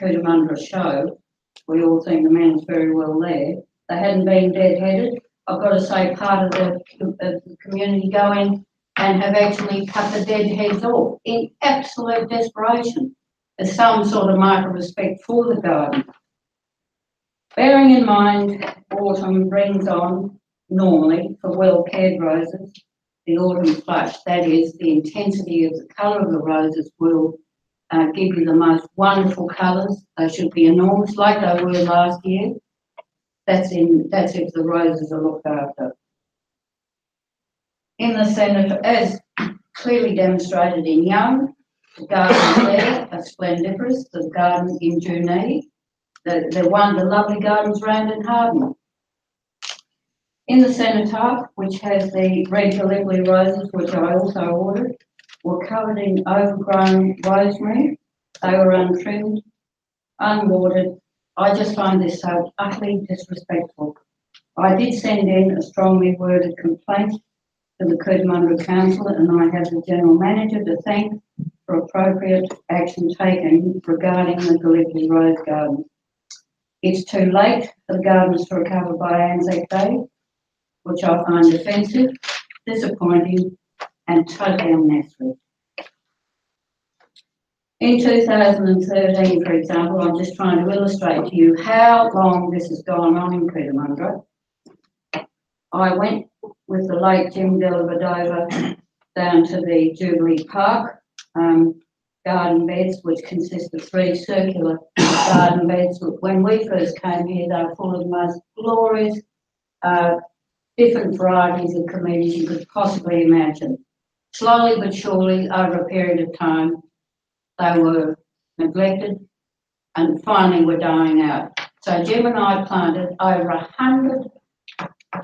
Cootamundra show. We all think the man's very well there. They hadn't been dead-headed. I've got to say, part of the community go in and have actually cut the dead heads off in absolute desperation as some sort of mark of respect for the garden. Bearing in mind, autumn brings on, normally, for well-cared roses, the autumn flush. That is, the intensity of the colour of the roses will give you the most wonderful colours. They should be enormous, like they were last year. That's if the roses are looked after. In the centre, as clearly demonstrated in Young, the gardens there are splendiferous. The garden in Junee, the lovely gardens round in Harden. In the Cenotaph, which has the red Gallipoli roses, which I also ordered, were covered in overgrown rosemary. They were untrimmed, unwatered. I just find this so utterly disrespectful. I did send in a strongly worded complaint to the Cootamundra Council, and I have the General Manager to thank for appropriate action taken regarding the Gallipoli Rose Garden. It's too late for the gardens to recover by Anzac Day, which I find offensive, disappointing and totally unnecessary. In 2013, for example, I'm just trying to illustrate to you how long this has gone on in Cootamundra. I went with the late Jim Delavadova down to the Jubilee Park garden beds, which consist of 3 circular garden beds. When we first came here, they were full of the most glorious, different varieties of comedians you could possibly imagine. Slowly but surely, over a period of time, they were neglected, and finally were dying out. So Jim and I planted over 100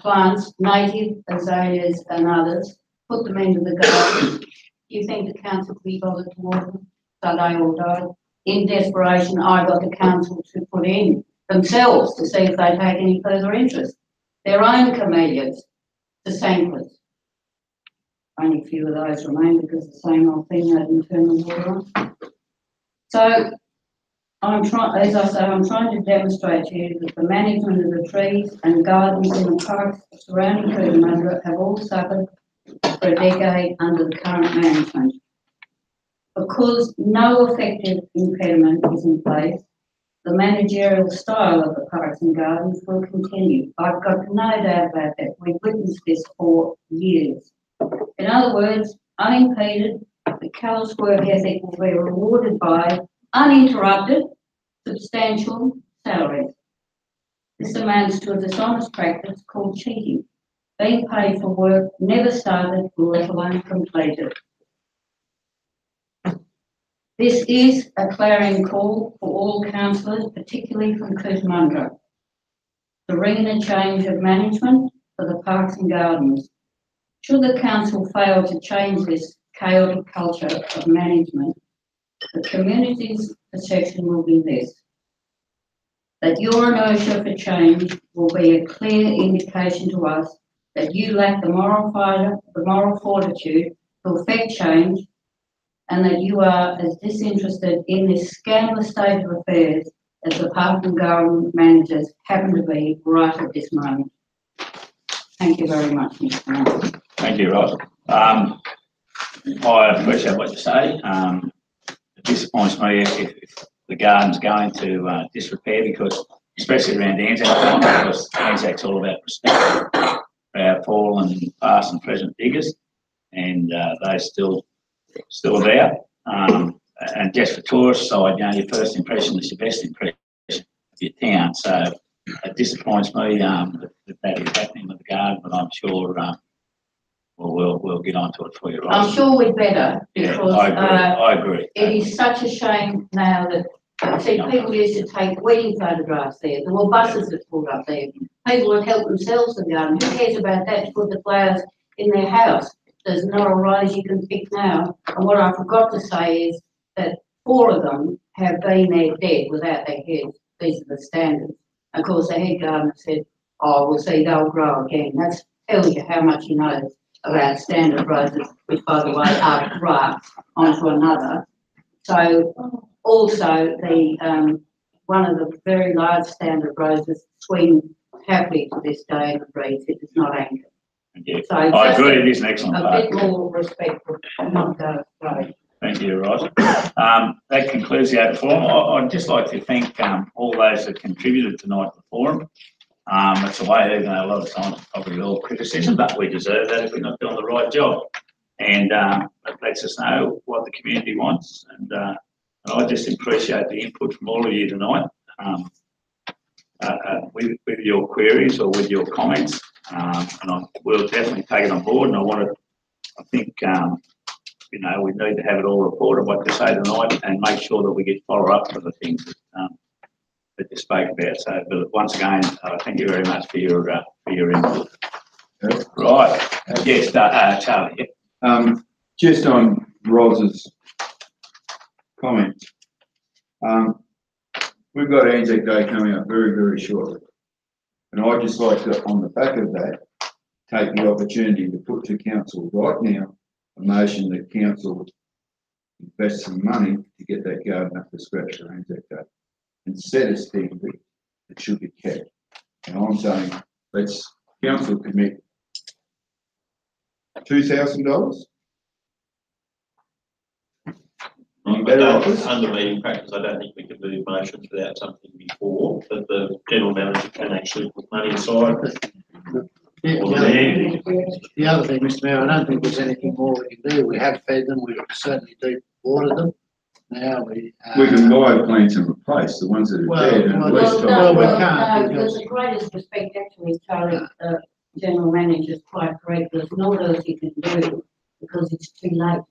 plants, native azaleas and others, put them into the garden. Do you think the council could be bothered to water them? So they all died. In desperation, I got the council to put in themselves to see if they'd take any further interest. Their own camellias, the Sanquas. Only a few of those remain because the same old thing had internal water on. So I'm trying to demonstrate to you that the management of the trees and gardens in the parks surrounding Cootamundra have all suffered for a decade under the current management. Because no effective impediment is in place, the managerial style of the parks and gardens will continue. I've got no doubt about that. We've witnessed this for years. In other words, unimpeded, the callous work ethic will be rewarded by uninterrupted, substantial salaries. This amounts to a dishonest practice called cheating, being paid for work never started, let alone completed. This is a clarion call for all councillors, particularly from Cootamundra, to ring in a change of management for the parks and gardens. Should the council fail to change this chaotic culture of management, the community's perception will be this: that your inertia for change will be a clear indication to us that you lack the moral fortitude to effect change, and that you are as disinterested in this scandalous state of affairs as the park and garden managers happen to be right at this moment. Thank you very much, Mr. Mayor. Thank you, Ross. I appreciate what you say. It disappoints me if the garden's going to disrepair, because, especially around Anzac time, because Anzac's all about respect for our fallen past and present diggers, and they're still about. And just for tourist side, you know, your first impression is your best impression of your town. So it disappoints me that is happening with the garden, but I'm sure we'll get onto it for you, right? I'm sure we'd better, because I agree. It is such a shame now that, see, people used to take wedding photographs there. There were buses that pulled up there. People would help themselves to the garden. Who cares about that, to put the flowers in their house? There's not a rose you can pick now. And what I forgot to say is that 4 of them have been there dead without their heads. These are the standards. Of course, the head gardener said, oh, we'll see, they'll grow again. That's telling you how much he knows about standard roses, which, by the way, are grafts onto another. So also the one of the very large standard roses swing happily to this day in the breeze. It is not anchored. Yeah. So I agree, it is an excellent a park. bit more respect for not go away. Thank you, Ross. That concludes the open forum. I'd just like to thank all those that contributed tonight to the forum. It's a way, even though a lot of times it's probably all criticism, but we deserve that if we're not doing the right job. And it lets us know what the community wants. And I just appreciate the input from all of you tonight with your queries or with your comments. And we'll definitely take it on board. And I think, you know, we need to have it all reported, what you say tonight, and make sure that we get follow up for the things that you spoke about. So, but once again, thank you very much for your input. Right. Yes, Charlie. Just on Ros's comment, we've got Anzac Day coming up very, very shortly. And I'd just like to, on the back of that, take the opportunity to put to council right now a motion that council invest some money to get that garden up to scratch for Anzac Day and set a standard that should be kept. And I'm saying, let's council commit $2,000. Under meeting practice, I don't think we can move motions without something before, but the general manager can actually put money aside. The other thing, Mr. Mayor, I don't think there's anything more we can do. We have fed them, we certainly do water them. Now we can buy plants and replace the ones that are dead. We can't. With the greatest respect, actually, Charlie, General Manager is quite correct. There's not else you can do because it's too late.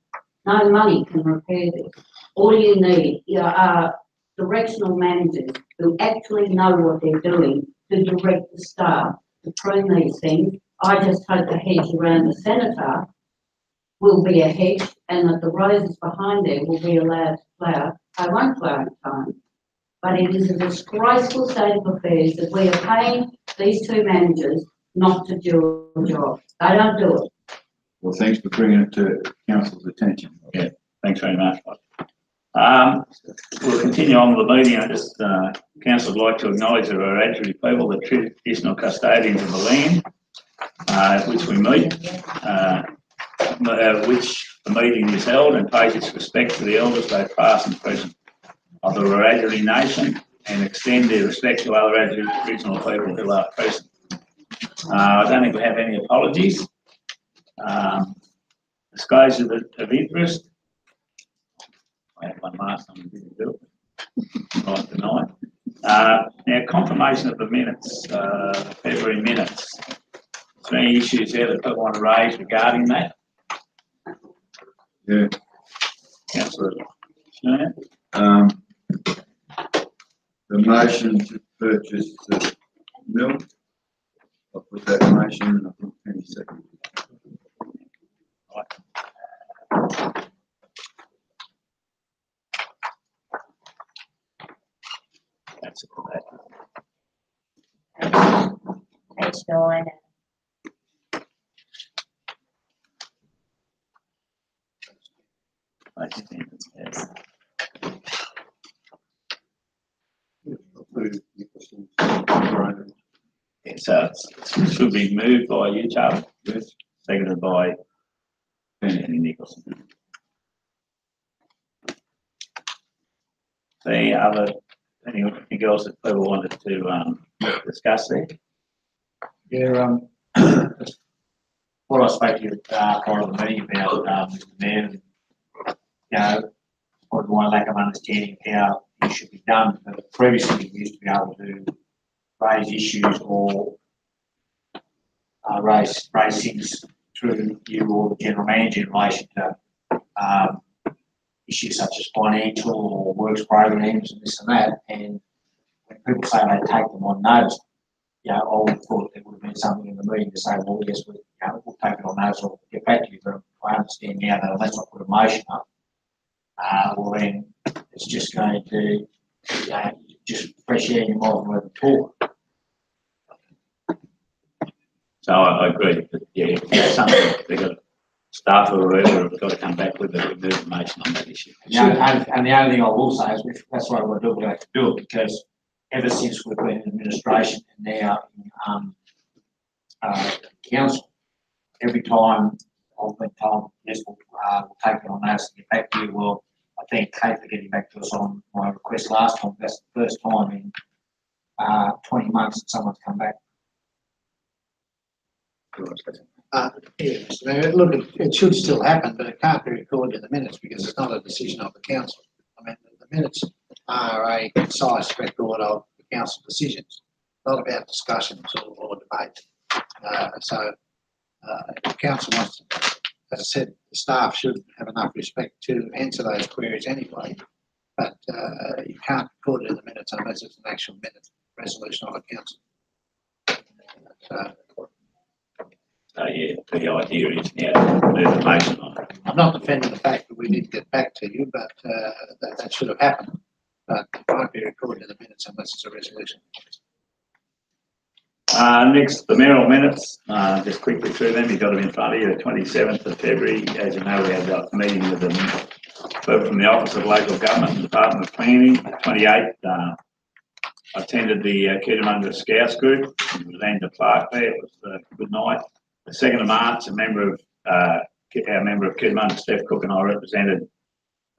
No money can repair this. All you need are directional managers who actually know what they're doing to direct the staff to prune these things. I just hope the hedge around the senator will be a hedge and that the roses behind there will be allowed to flower. They won't flower in time. But it is a disgraceful state of affairs that we are paying these two managers not to do a job. They don't do it. Well, thanks for bringing it to council's attention. Yeah, thanks very much. We'll continue on with the meeting. I just, council would like to acknowledge the Wiradjuri people, the traditional custodians of the land, which we meet, which the meeting is held, and pays its respect to the elders, both past and present, of the Wiradjuri nation, and extend their respect to other Aboriginal people who are present. I don't think we have any apologies. Disclosure of interest. I had one last time, we didn't do it. Right tonight. Now, confirmation of the minutes, February minutes. Is there any issues there that people want to raise regarding that? Yeah. Councillor Schneer? The motion to purchase the milk, I'll put that motion in, I think, any second. That's it for that. Page 9. Yes. Yeah, so it should be moved by you, Charlie. Yes. Seconded by Anthony Nicholson. Anything else that people wanted to discuss there? Yeah, what I spoke to you prior to the meeting about, Mr. Mayor, you know, what my lack of understanding of how it should be done. But previously, we used to be able to raise issues or raise things through you or the general manager in relation to issues such as financial or works programs and this and that. And when people say they take them on notice, you know, I would have thought there would have been something in the meeting to say, well, yes, we'll take it on notice or get back to you. But I understand now that unless I put a motion up, well then it's just going to just fresh air in your mind when we talk. So I agree that, yeah, if there's something they've got staff or whatever have got to come back with information on that issue. Yeah, and the only thing I will say is that's why we're going to have to do it, because ever since we've been in administration and now in council, every time I've been told, yes, we'll take it on notice and get back to you. Well, I thank Kate for getting back to us on my request last time. That's the first time in 20 months that someone's come back. Yeah, Mr. Mayor, look, it should still happen, but it can't be recorded in the minutes because it's not a decision of the council. I mean, the minutes are a concise record of the council decisions, not about discussions or debate. So the council wants to, as I said, the staff should have enough respect to answer those queries anyway, but you can't record it in the minutes unless it's an actual minute resolution of a council. So yeah, the idea is now to move the motion on. I'm not defending the fact that we did get back to you, but that should have happened. But it won't be recorded in the minutes unless it's a resolution. Next, the mayoral minutes. Just quickly through them. You've got them in front of you. The 27th of February, as you know, we had a meeting with them from the Office of Local Government and Department of Planning. The 28th, I attended the Cootamundra Scouts group. It was Andrew Clark there. It was a good night. The 2nd of March, our member of Cootamundra, Steph Cook, and I represented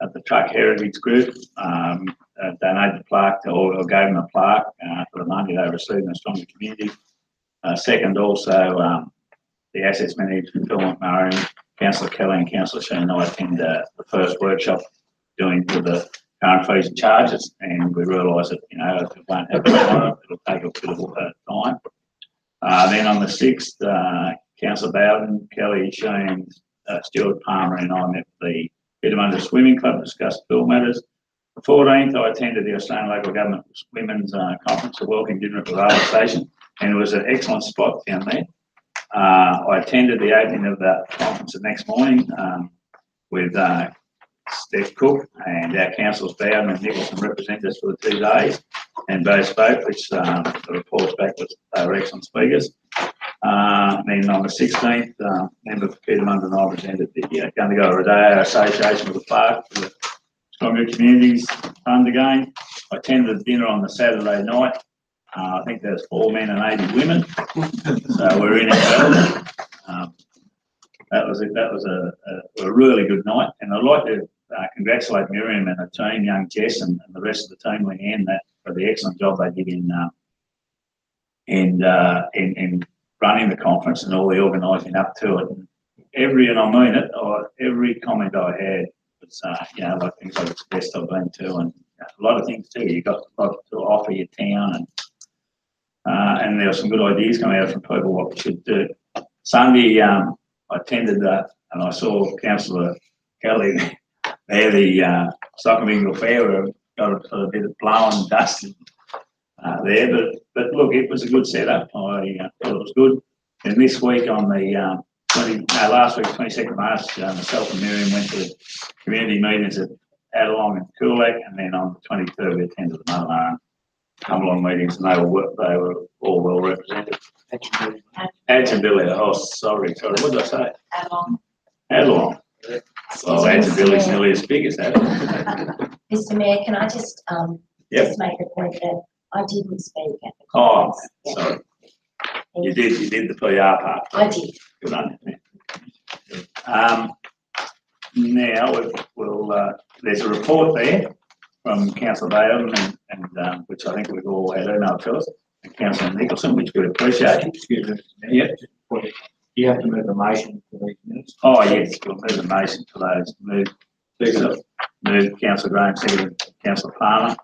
at the Truck Heritage Group, donated the plaque to, or gave them a plaque for the money they received in a stronger community. Second, also the Assets Management Phil McMurray, Councillor Kelly and Councillor Sheen and I attended the first workshop doing with the current fees and charges, and we realised that, you know, if it won't happen tomorrow, it'll take a bit of time. Then on the 6th, Councillor Bowden, Kelly, Sheen, Stuart Palmer and I met the Cootamundra Swimming Club, discussed bill matters. The 14th, I attended the Australian Local Government Women's Conference, a welcome dinner at the railway station, and it was an excellent spot down there. I attended the opening of that conference the next morning with Steph Cook and our councillors Bowden and Nicholson represented us for the 2 days, and both spoke, which the reports back was they were excellent speakers. Then on the 16th, member for Cootamundra and I presented the Gundagai Rodeo Association with the Park for the Stronger Communities Fund again. I attended the dinner on the Saturday night. I think there's 4 men and 80 women, so we're in it well. That was a really good night, and I'd like to congratulate Miriam and her team, young Jess and the rest of the team in that for the excellent job they did in running the conference and all the organising up to it. And I mean it, every comment I had was, like things like it's the best I've been to, and a lot of things too. You got a lot to offer your town, and there were some good ideas coming out from people what we should do. Sunday, I attended that, and I saw Councillor Kelly there, the Soccer Mingle Fair, got a bit of blowing and dust there, but look, it was a good setup. I thought it was good. And this week on the last week, 22nd March, myself and Miriam went to community meetings at Adelong and Coolac, and then on the 23rd we attended the Mullera and Cumberland meetings, and they were all well represented. Adjubilly, oh sorry, what did I say? Adelong. Well, Adjubilly's nearly as big as that. Mr Mayor, can I just just make a point that I didn't speak at the conference. Oh, sorry. You did the PR part. I did. Good on you. Now there's a report there from Councillor Bowden and which I think we've all had email to us, and Councillor Nicholson, which we appreciate. Excuse me. Yeah. You have to move a motion for these minutes. Oh yes, we'll move the motion for those. Move Councillor Graham, second Councillor Palmer.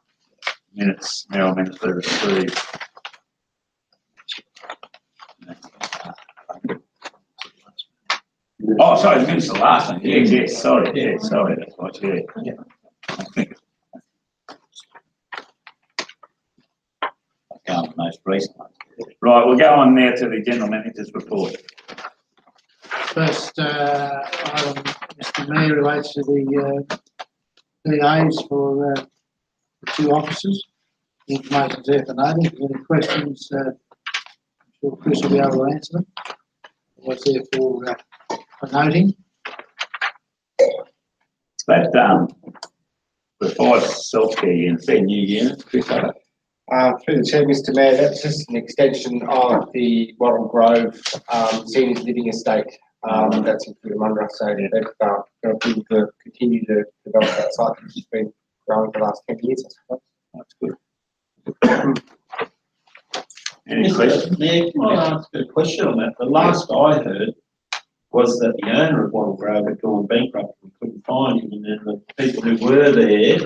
Minutes, Merrill minutes for the Oh, sorry, the minutes the last one. Yes, sorry, that's right, yeah. I can't most recent ones. Right, we'll go on now to the General Manager's report. First item, Mr Mayor, relates to the DAs for the 2 officers. The information's there for noting. If there's any questions, I'm sure Chris will be able to answer them. What's there for noting? That the 5 self-care units, they're new units, Chris. Through the chair, Mr Mayor, that's just an extension of the Wattle Grove seniors living estate. That's in Cootamundra, so they've got people to continue to develop that site, which has been growing for the last 10 years, I suppose. That's good. Any questions? Mayor, can I ask a question on that? The last I heard was that the owner of Wattle Grove had gone bankrupt and couldn't find him, and then the people who were there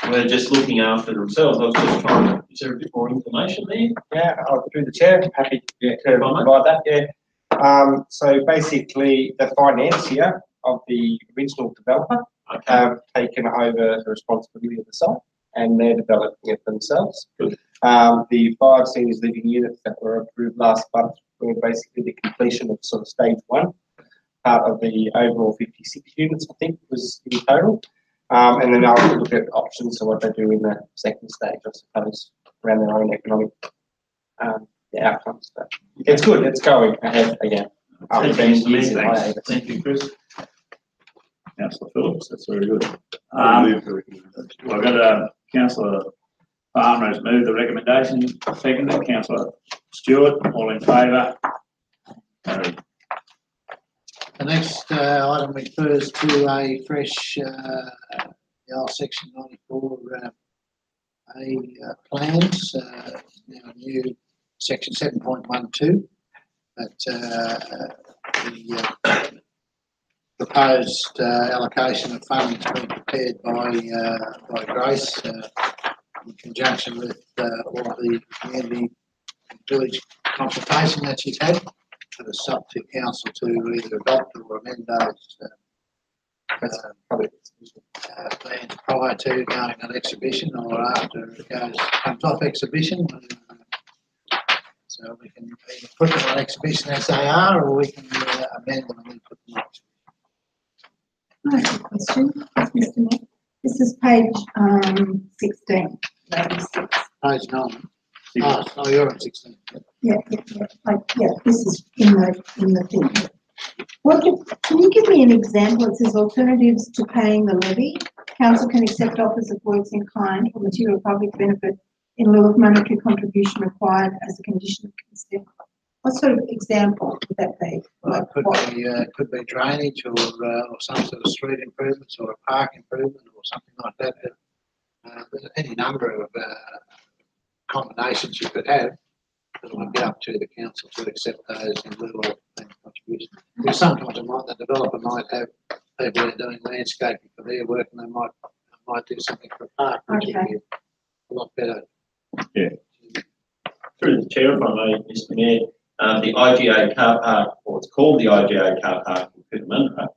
were just looking after themselves. I was just trying to, is there a bit more information there? Yeah, through the chair, happy to provide that, yeah. So basically, the financier of the original developer have taken over the responsibility of the site, and they're developing it themselves. Good. The 5 seniors living units that were approved last month were basically the completion of sort of stage 1, part of the overall 56 units, I think, was in total. And then I'll look at options of what they do in the second stage, I suppose, around their own economic outcomes. But it's good, it's going ahead again. Thank you, Chris. Councillor Phillips, that's very good. We've got Councillor Palmer has moved the recommendation, seconded. Councillor Stewart, all in favour? The next item refers to a fresh section 94 plans, now new section 7.12, but the proposed allocation of funds being prepared by Grace in conjunction with all of the community and village consultation that she's had. It's up to council to either adopt or amend those Plans prior to going on exhibition or after it comes off exhibition. So we can either put them on exhibition as they are, or we can amend them and put them on exhibition. I have a question, Mr. Mayor. This is page 16, maybe 6. Page 9. Oh, you're on 16. Yeah, this is in the thing. Can you give me an example? It says alternatives to paying the levy. Council can accept offers of works in kind or material public benefit in lieu of monetary contribution required as a condition of consent. What sort of example would that be? Well, it could be drainage or some sort of street improvements or a park improvement or something like that. There's any number of combinations you could have. It would be up to the council to accept those in lieu of contribution. Because sometimes the developer might have people who are doing landscaping for their work, and they might do something for a park, which would be a lot better. Yeah. Through the chair, if I may, Mr. Mayor, the IGA car park, or it's called the IGA car park in Cootamundra,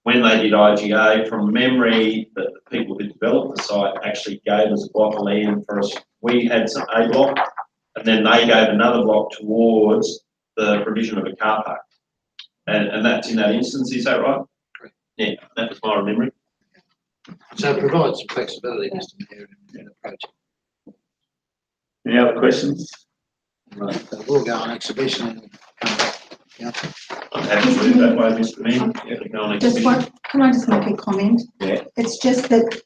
when they did IGA, from memory, that the people who developed the site actually gave us a block of land for us. We had a block, and then they gave another block towards the provision of a car park. And that's in that instance, is that right? Correct. Yeah, that was my memory. So it provides some flexibility, Mr. Mayor, in the project. Any other questions? Right, so we'll go on exhibition and come back to council. I'm happy to do that way, Mr. Mayor. Yeah, we go on exhibition. Can I just make a comment? Yeah. It's just that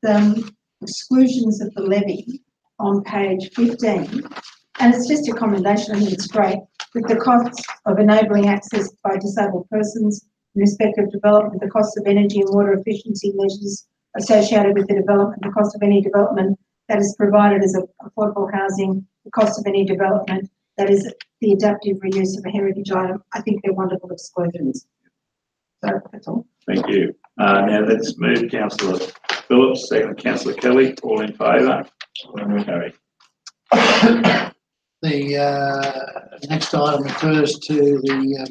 the exclusions of the levy on page 15, and it's just a commendation, I think it's great, with the costs of enabling access by disabled persons in respect of development, the costs of energy and water efficiency measures associated with the development, the cost of any development that is provided as affordable housing, the cost of any development that is the adaptive reuse of a heritage item. I think they're wonderful exclusions. So that's all. Thank you. Now let's move Councillor Phillips, second Councillor Kelly, all in favour? Carried. The next item refers to the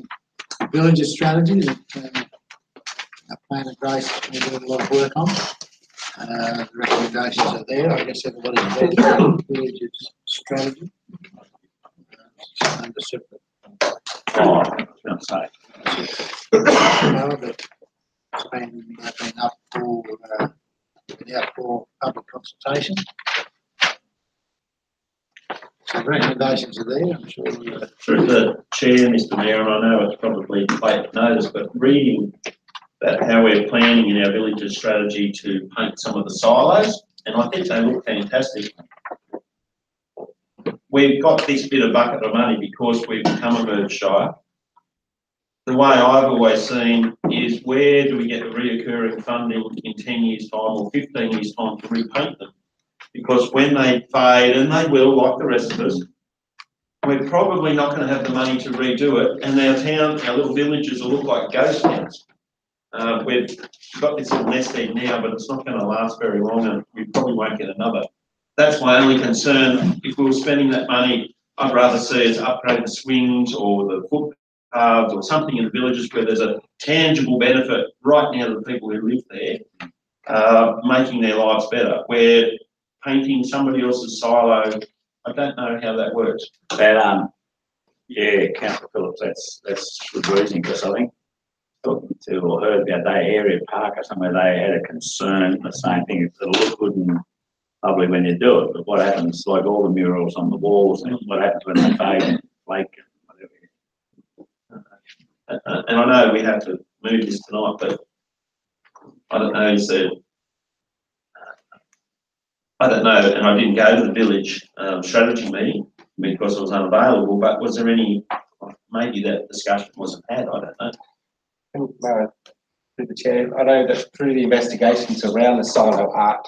villages strategy that our planner Grace has been doing a lot of work on. The recommendations are there. I guess everybody's read the villages strategy. Under separate. Oh, I was going to say. But it's been up for public consultation. So recommendations are there, I'm sure. Through the chair, Mr. Mayor, and I know it's probably late notice, but reading that how we're planning in our villages strategy to paint some of the silos, and I think they look fantastic. We've got this bit of bucket of money because we've become a merged shire. The way I've always seen is, where do we get the reoccurring funding in 10 years' time or 15 years' time to repaint them? Because when they fade, and they will, like the rest of us, we're probably not going to have the money to redo it, and our town, our little villages will look like ghost towns. We've got this little nest egg now, but it's not going to last very long, and we probably won't get another. That's my only concern. If we were spending that money, I'd rather see us upgrade the swings or the footpaths or something in the villages where there's a tangible benefit right now to the people who live there, making their lives better. Where painting somebody else's silo, I don't know how that works. But yeah, Councillor Phillips, that's good reason, because I think talking to or heard about that area park or somewhere, they had a concern, the same thing. It'll look good and lovely when you do it, but what happens, like all the murals on the walls, and what happens when they fade and flake and whatever. And I know we have to move this tonight, but I don't know, you said, I don't know, and I didn't go to the village strategy meeting because I was unavailable, but was there any, maybe that discussion wasn't had, I don't know. Through the chair, I know that through the investigations around the silo art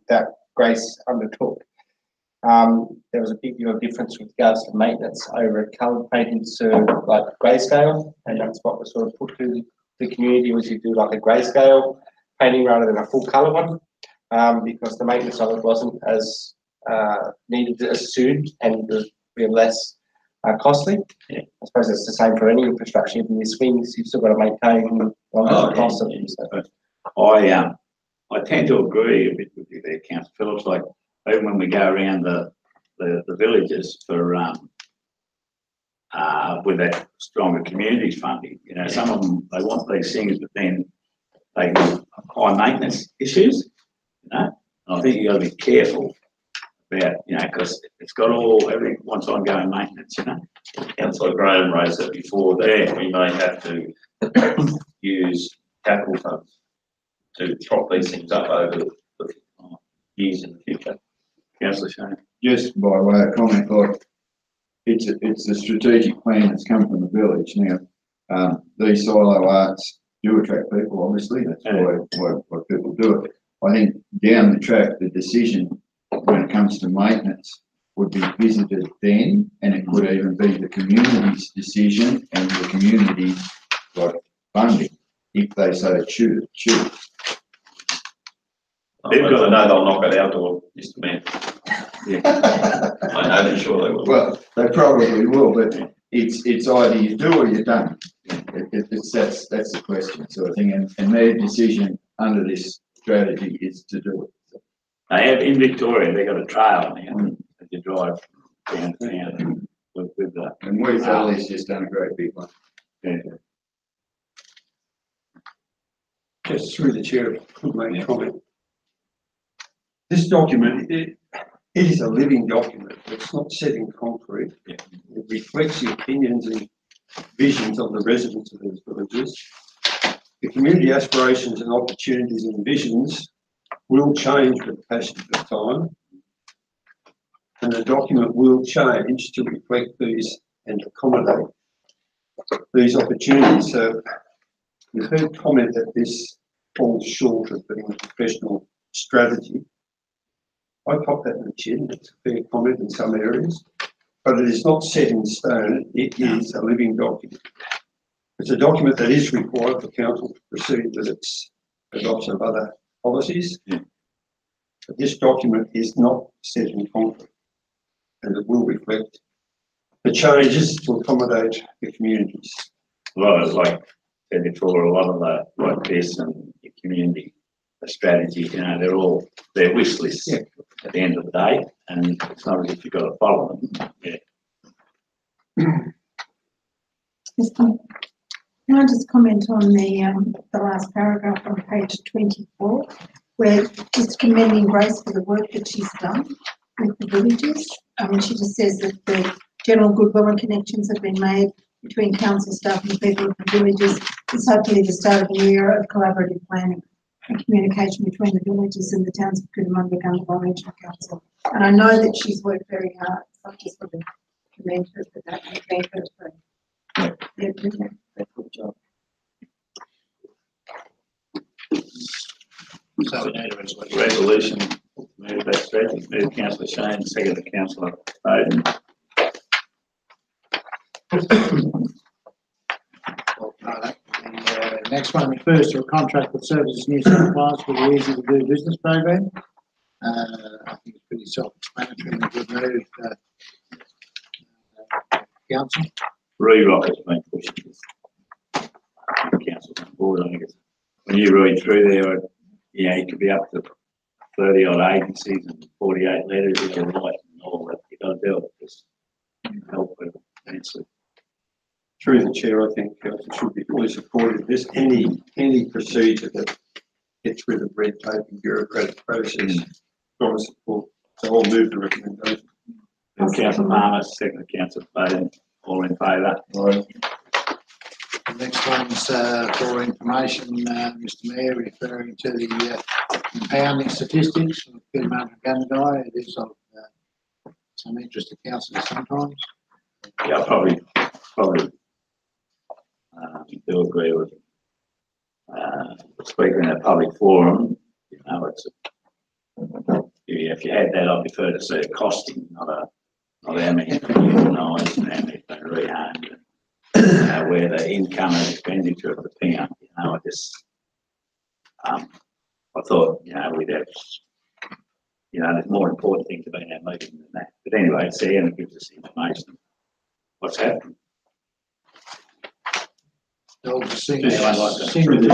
that Grace undertook, there was a big deal of difference with regards to maintenance over coloured painting to like grayscale, and that's what was sort of put to the community, was you do like a grayscale painting rather than a full colour one, because the maintenance of it wasn't as needed as soon, and there'd be less costly. Yeah. I suppose it's the same for any infrastructure. Even your swings, you've still got to maintain the cost of them. So. I tend to agree a bit with you there, Councillor Phillips. Like even when we go around the villages for with that stronger communities funding, you know, some of them they want these things, but then they have high maintenance issues. You know, and I think you got to be careful about, you know, because it's got everything wants ongoing maintenance. You know, Councillor Graham raised that before, that we may have to use capital funds to prop these things up over the years in the future. Councillor Shane. Just by way of comment, like it's a strategic plan that's come from the village. Now, these silo arts do attract people, obviously. That's why people do it. I think down the track, the decision when it comes to maintenance would be visited then, and it could even be the community's decision and the community like funding if they so choose. They've got to know they'll knock it out door, Mr. Mayor. Yeah. I know they're sure they will. Well, they probably will, but it's either you do or you don't. That's the question sort of thing, and their decision under this strategy is to do it. They have in Victoria. They got a trail now that you drive down with the. And we Valley's just done a great big one. Yeah. Just through the chair, could make a comment. This document, it is a living document. It's not set in concrete. Yeah. It reflects the opinions and visions of the residents of these villages. The community aspirations and opportunities and visions will change with the passage of time. And the document will change to reflect these and accommodate these opportunities. So we've heard comment that this falls short of being a professional strategy. I pop that in the chin. It's a fair comment in some areas, but it is not set in stone. It is a living document. It's a document that is required for council to proceed with its adoption of other policies. Yeah. But this document is not set in concrete, and it will reflect the changes to accommodate the communities. A lot of, like I said before, a lot of the like this and the community strategy, you know, they're wish lists at the end of the day, and it's not as if you've got to follow them. Yeah. Can I just comment on the last paragraph on page 24, where just commending Grace for the work that she's done with the villages. She just says that the general goodwill and connections have been made between council staff and the people of the villages. It's hopefully the start of a new era of collaborative planning and communication between the villages and the towns of Cootamundra-Gundagai Regional Council. And I know that she's worked very hard, so I just want to commend her for that and thank her for good job. So we need a resolution. Move that strategy. Move Councillor Shane, second to Councillor Bowden. The next one refers to a contract with Services New South Wales for the Easy to Do Business program. I think it's pretty self-explanatory and a good move. Council. Re-rocket's been pushing this. Council's on board. I think it's, when you read through there, you know, it could be up to 30 odd agencies and 48 letters if you write and all that. You got to do it. Just help people. Through the chair, I think council should be fully supportive of this. Any procedure that gets rid of red tape and bureaucratic process, strong support. So I'll move the recommendation. Councillor Palmer, second to Councillor Bowden. All in favour? The next one's for information, Mr Mayor, referring to the impounding statistics of Cootamundra-Gundagai. It is of some interest to councillors sometimes. Yeah, I probably do agree with speaking in a public forum. You know, it's if you had that, I'd prefer to see a costing, not how many organised and how many been rehomed, and where the income and expenditure of the pound. You know, I thought, you know, we'd have, you know, there's more important things about our meeting than that. But anyway, it's there and it gives us information What's happened? Through the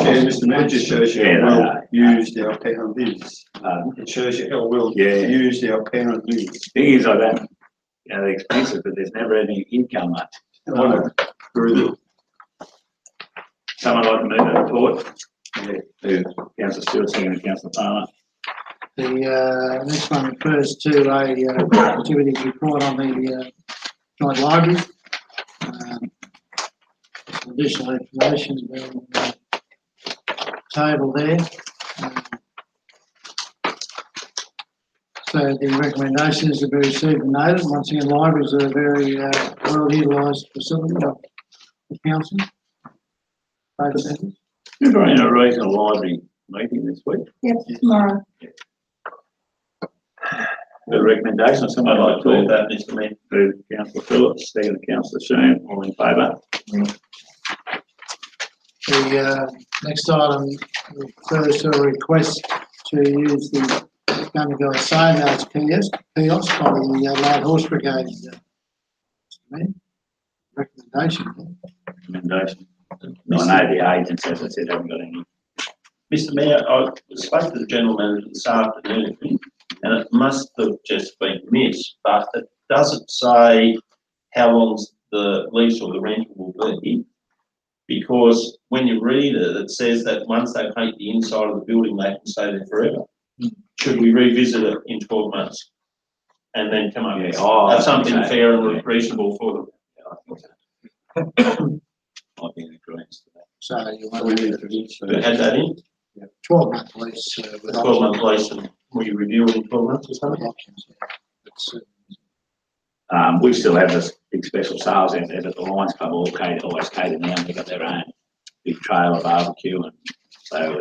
chair, Mr. Mayor, just shows you how well used our pound is. It shows you how well used our pound is. Thing is, I don't, you know, they're expensive, but there's never any income much. Someone like to move the report? Councillor Stewart, second, and Councillor Palmer. The next one refers to a activity report on the joint library. Some additional information being table there. So the recommendations have been received and noted. Once again, libraries are a very well utilised facility of the council. We're running a regional library meeting this week. Yep, tomorrow. The recommendation, someone like to talk about Mr. Mayor, through Councillor Phillips, second, Councillor Shane, all in favour. The next item refers to a request to use the Gundagai Sales kiosk by the Light Horse Brigade. Recommendation. Recommendation. No, I know the agents, as I said, haven't got any. Mr. Mayor, I spoke to the general manager this afternoon, and it must have just been missed, but it doesn't say how long the lease or the rental will be, because when you read it, it says that once they paint the inside of the building, they can stay there forever. Should we revisit it in 12 months and then come up with something fair and reasonable for them? I've been agreeing to that. So you want to add that in? 12-month lease. 12-month lease, and will you review it in 12 months or something? Options, we still have this big special sales out there, but the Lions Club always cater now, and they've got their own big trailer barbecue, and so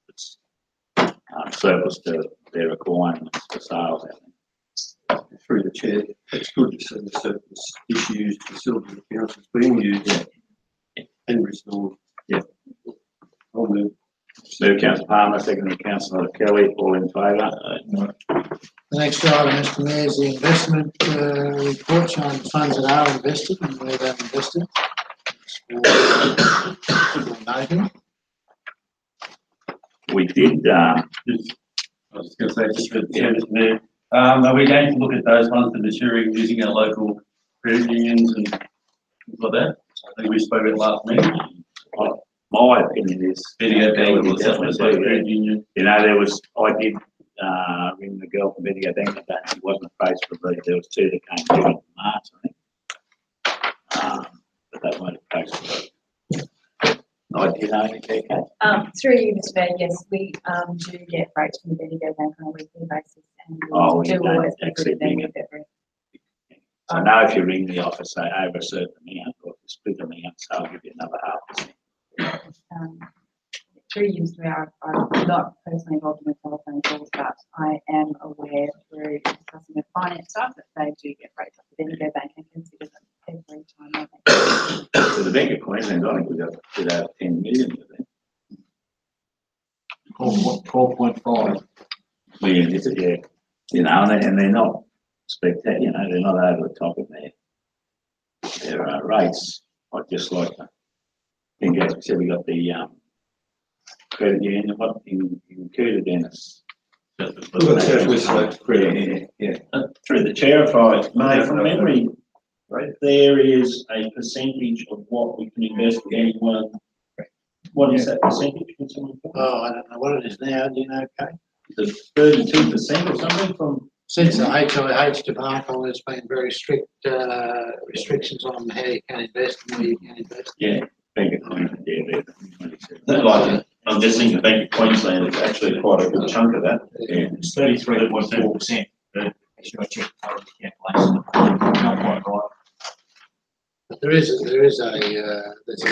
it's surplus to their requirements for sales out there. Through the chair, it's good to see the surplus disused facility of the council is being used and restored. Yeah. I'll move. Move Councillor Palmer, second, Councillor Kelly, all in favour. The next item, Mr. Mayor, is the investment report showing funds that are invested and where they're invested. We did. I was just going to say, just for the Mr. Mayor, are we going to look at those ones that are maturing using our local credit unions and things like that? I think we spoke about last meeting. My opinion is, Video Bank or definitely something credit union. You know, I did ring the girl from Video Bank today, and she wasn't approached for me. There was two that came due in March, I think. But they weren't approached for me. I did know you, KK. Through you, Mr. Mayor, yes, we do get rates from the Bendigo Bank on a weekly basis, and we do always agree with them with every. So now if you ring the office, say over a certain amount, or if you split them out, so I'll give you another 0.5%. Through you, Mr. Mayor, I'm not personally involved in the telephone calls, but I am aware through discussing with finance staff that they do get rates off the Bendigo Bank and consider them every time. So the Bank of Queensland, I think we got about 10 million with them. 12.5 million, is it? Yeah. You know, and they're not spectacular, you know, they're not over the top of their rates. I just like to think, as we said, we got the credit union, what in Cootamundra-Gundagai. Through the chair, if I may, from memory, there is a percentage of what we can invest in anyone. What is that percentage? Oh, I don't know what it is now. Do you know, Kate? The 32% or something from. Since the HIH debacle, there's been very strict restrictions on how you can invest and where you can invest. Yeah, Bank of Queensland, Like, I'm just thinking the Bank of Queensland is actually quite a good chunk of that. Yeah, it's 33.4%. Should I check the calculation? Not quite right. But there's a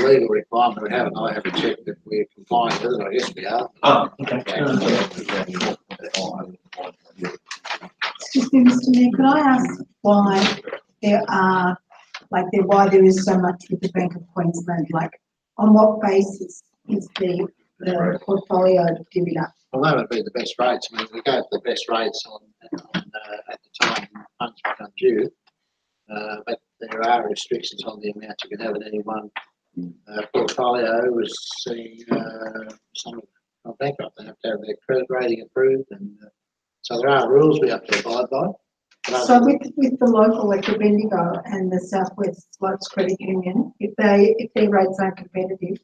legal requirement. We haven't. I haven't checked if we're complying with it. I guess we are. Oh, okay. Excuse me, Mr. Mayor, could I ask why why there is so much with the Bank of Queensland? Like, on what basis is the portfolio divvied up? Well, that would be the best rates. I mean, we go for the best rates at the time funds become due. But there are restrictions on the amount you can have in any one portfolio. We're seeing some are bankrupt. They have to have their credit rating approved, and so there are rules we have to abide by. So with the local, like the Bendigo and the Southwest Slopes Credit Union, if their rates aren't competitive,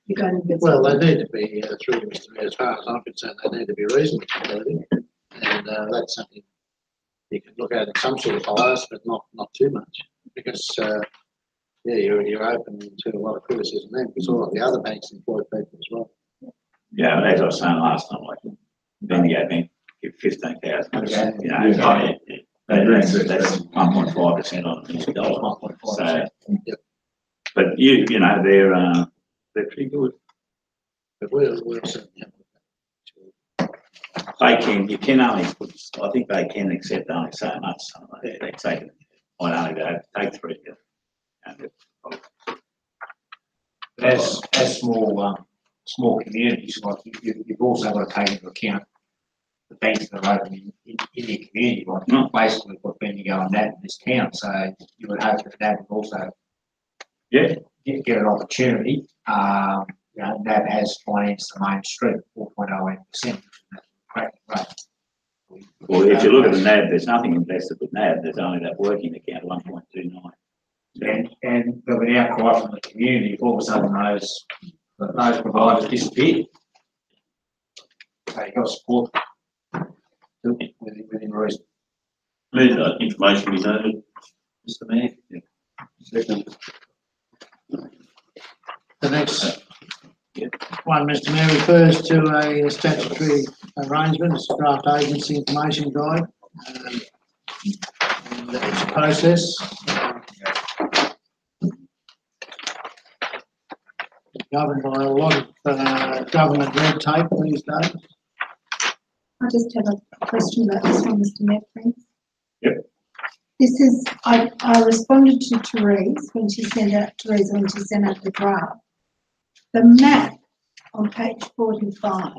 you're going to get. Well, they need to be through Mr. Mayor, as far as I'm concerned, they need to be reasonably competitive, and that's something you can look at some sort of bias, but not too much, because yeah, you're open to a lot of criticism then, because all of the other banks employ people as well. Yeah, but as I was saying last time, like Bendigo Bank give 15,000. Okay. You know, that's 1.5% on each dollar. So, but you know, they're pretty good. But we'll certainly have you can only put, I think they can accept only so much. So they take, might only take 3. As small communities, like you've also got to take into account the banks that are open in your community, like basically what Bendigo and that in this town. So you would hope that would also get an opportunity. You know, NAB has financed the main street 4.08%. Well, if you look at the NAB, there's nothing invested with NAB. There's only that working account, 1.29. And without quite from the community, all of a sudden those providers disappear. So you've got to support within reason. Move that information be noted, Mr. Mayor. Second. The next one, Mr. Mayor, refers to a statutory arrangement, it's a draft agency information guide. And it's a process. Governed by a lot of government red tape these days. I just have a question about this one, Mr. Mayor, please. Yep. This is, I responded to Therese when she sent out the draft. The map on page 45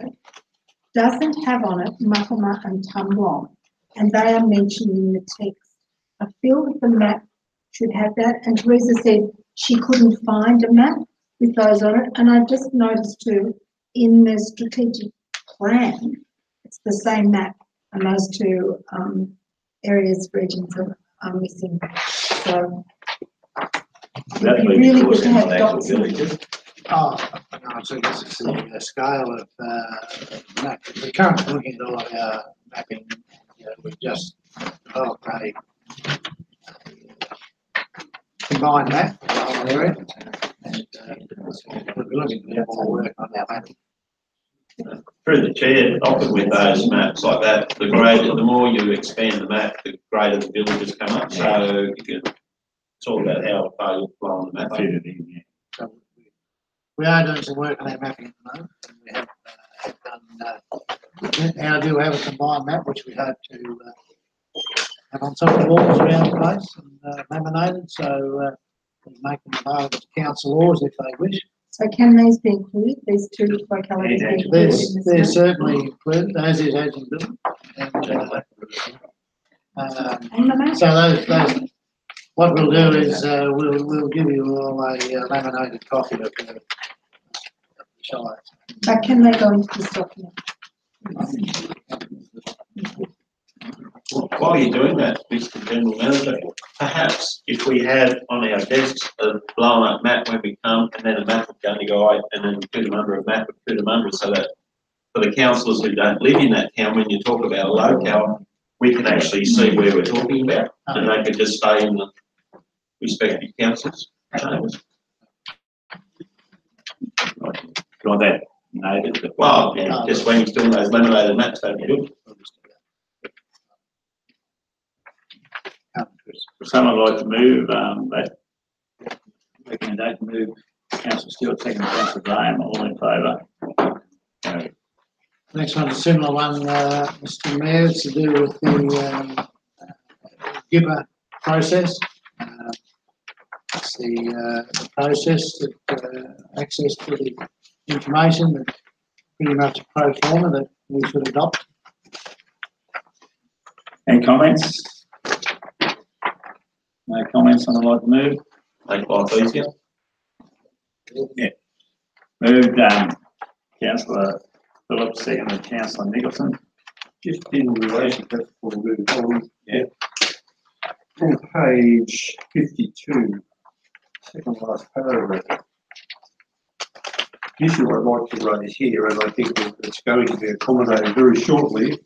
doesn't have on it Makama and Tumblong, and they are mentioned in the text. I feel that the map should have that, and Teresa said she couldn't find a map with those on it, and I just noticed too, in the strategic plan, it's the same map, and those two areas, regions are missing. So it'd be really good to have dots. Oh, no, so this is the scale of map. We're currently looking at all of our mapping. We've just developed a combined map for the whole area. And we're looking to do more work on our mapping. Through the chair, often with those maps like that, the more you expand the map, the greater the villages come up. So it's all about how far you fly on the map. So we are doing some work on our mapping at the moment. And we have done, now do have a combined map, which we hope to have on some of the walls around the place and laminated. So we make them available to council laws if they wish. So can these be included, these two localities be included? They're certainly included, as is Edginville. And so those, what we'll do is we'll give you all a laminated copy of the Shire. But can they go into this document? While you're doing that, Mr. General Manager, perhaps if we had on our desks a blown up map when we come, and then a map of Gundagai, and then Cootamundra, a map of Cootamundra, so that for the councillors who don't live in that town, when you talk about a locale, we can actually see where we're talking about, and they could just stay in the respective councils. Want that noted? Well, yeah, just when you're doing those laminated maps, that'd be good. Would someone like to move that recommendation? Move Councillor Stewart, second Councillor Graham, all in favour. Next one, a similar one, Mr. Mayor, it's to do with the GIBA process. It's the process that access to the information that pretty much a pro forma that we should adopt. Any comments? No comments on the like move? Make life easier. Yeah. Moved, councillor Phillips, seconded councillor Nicholson. Just in relation to that before we move on. Yeah. On page 52, second last paragraph. The issue I'd like to raise here, and I think that it's going to be accommodated very shortly,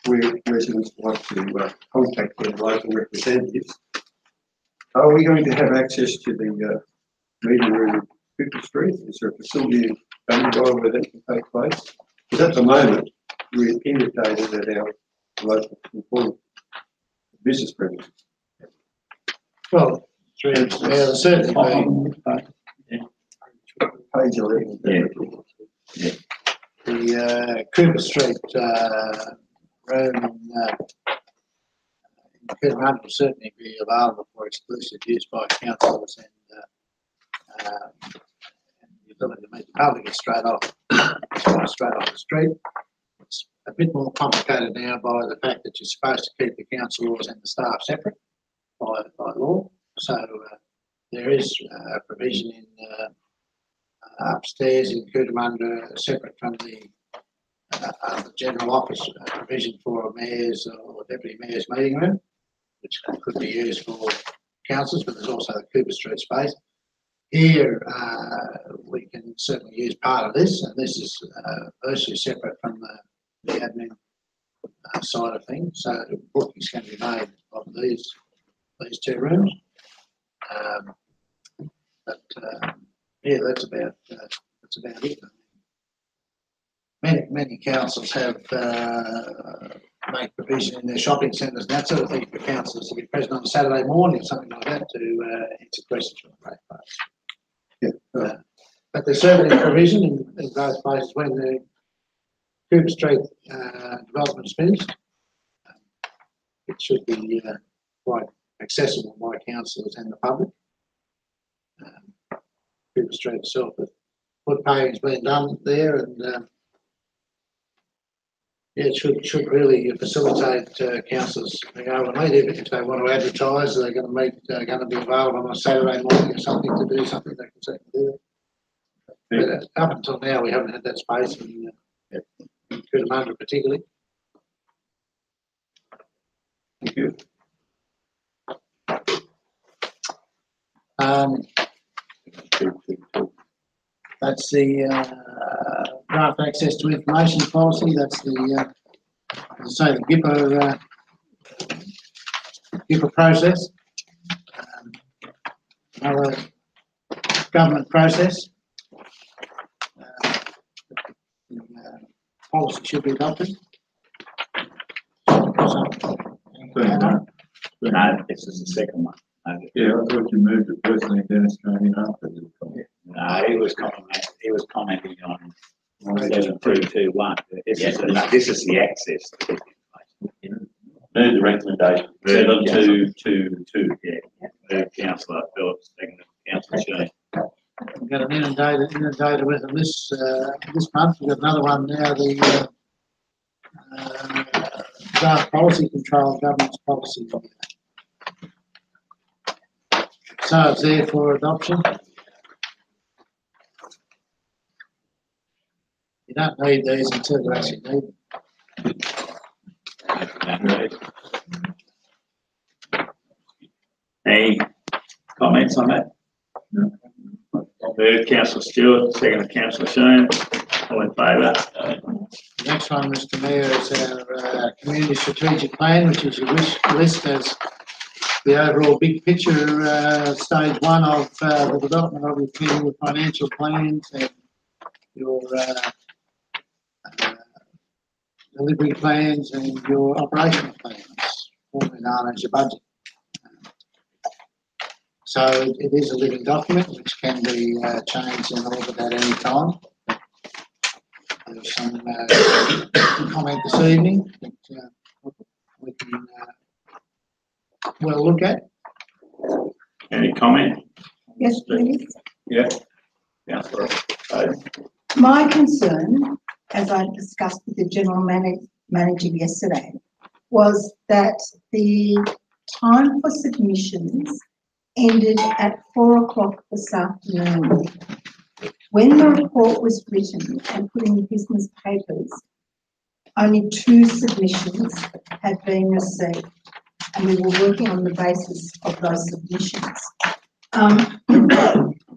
where residents like to contact their local representatives. Are we going to have access to the meeting room in Cooper Street? Is there a facility in Gundagai where that can take place? Because at the moment, we're indicated at our local employment business premise. Well, certainly Page 11. Yeah. The Cooper Street room in Cootamundra will certainly be available for exclusive use by councillors and the ability to meet the public is straight off the street. It's a bit more complicated now by the fact that you're supposed to keep the councillors and the staff separate by law. So there is a provision in upstairs in Cootamundra, separate from the general office, provision for a mayor's or deputy mayor's meeting room, which could be used for councillors, but there's also the Cooper Street space. Here, we can certainly use part of this, and this is virtually separate from the admin side of things. So bookings can be made of these two rooms. Yeah, that's about it. Many councils have made provision in their shopping centres and that sort of thing for councillors to be present on a Saturday morning or something like that to answer questions from the ratepayers. Yeah. But there's certainly a provision in those places when the Cooper Street development is finished. It should be quite accessible by councillors and the public. Cooper Street itself, but foot paving's been done there, and yeah, it should really facilitate councillors being able to meet. Even if they want to advertise, they're going to meet, going to be available on a Saturday morning or something to do something, they can certainly do it. But up until now, we haven't had that space in Cootamundra particularly. Thank you. That's the draft access to information policy. That's the, as I say, the GIPA process. Another government process. Policy should be adopted. No, this is the second one. Yeah, I thought you moved it personally, Dennis came in after the comment. No, he was commenting on 7321. This is the access. Move the recommendation. 7-2-2-2. Yeah. Move councillor Phillips, second councillor Shane. We've got an inundated with them this month. We've got another one now, the draft policy control governance policy. So it's there for adoption. You don't need these until you actually need them. Any comments on that? No. Move councillor Stewart, second councillor Shane. All in favour? The next one, Mr Mayor, is our community strategic plan, which is your wish list as the overall big picture, stage one of the development of your financial plans and your delivery plans and your operational plans, formerly known as your budget. So it is a living document which can be changed and altered at any time. There's some comment this evening that we can well look at. Any comment? Yes, please. Yeah. Councillor. My concern, as I discussed with the general manager yesterday, was that the time for submissions ended at 4 o'clock this afternoon. When the report was written and put in the business papers, only 2 submissions had been received, and we were working on the basis of those submissions.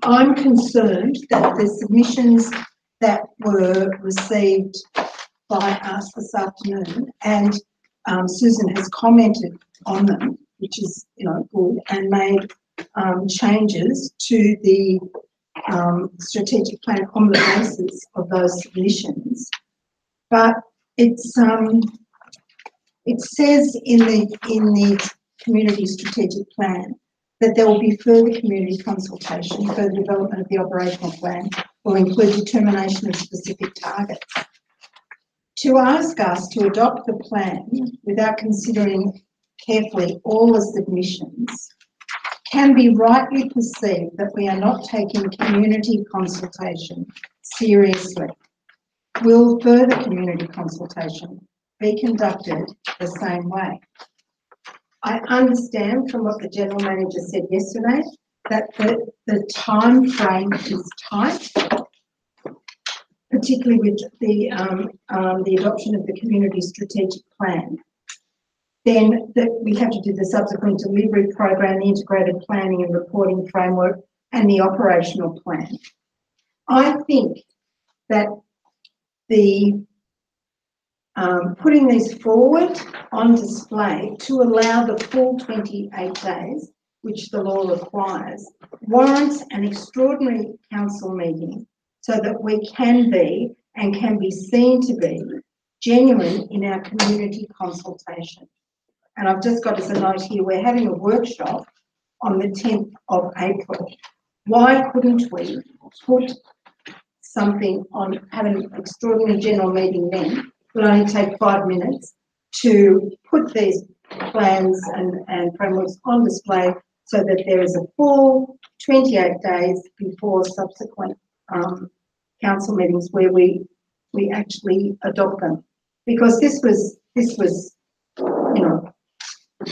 I'm concerned that the submissions that were received by us this afternoon, and Susan has commented on them, which is, you know, good, and made changes to the strategic plan on the basis of those submissions. But it's it says in the community strategic plan that there will be further community consultation for the development of the operational plan will include determination of specific targets. To ask us to adopt the plan without considering carefully all the submissions can be rightly perceived that we are not taking community consultation seriously. Will further community consultation be conducted the same way? I understand from what the General Manager said yesterday that the time frame is tight, particularly with the adoption of the community strategic plan. Then we have to do the subsequent delivery program, the integrated planning and reporting framework, and the operational plan. I think that the putting these forward on display to allow the full 28 days, which the law requires, warrants an extraordinary council meeting so that we can be and can be seen to be genuine in our community consultation. And I've just got as a note here, we're having a workshop on the 10th of April. Why couldn't we put something on, have an extraordinary general meeting then? It will only take 5 minutes to put these plans and frameworks on display so that there is a full 28 days before subsequent council meetings where we actually adopt them. Because this was, you know,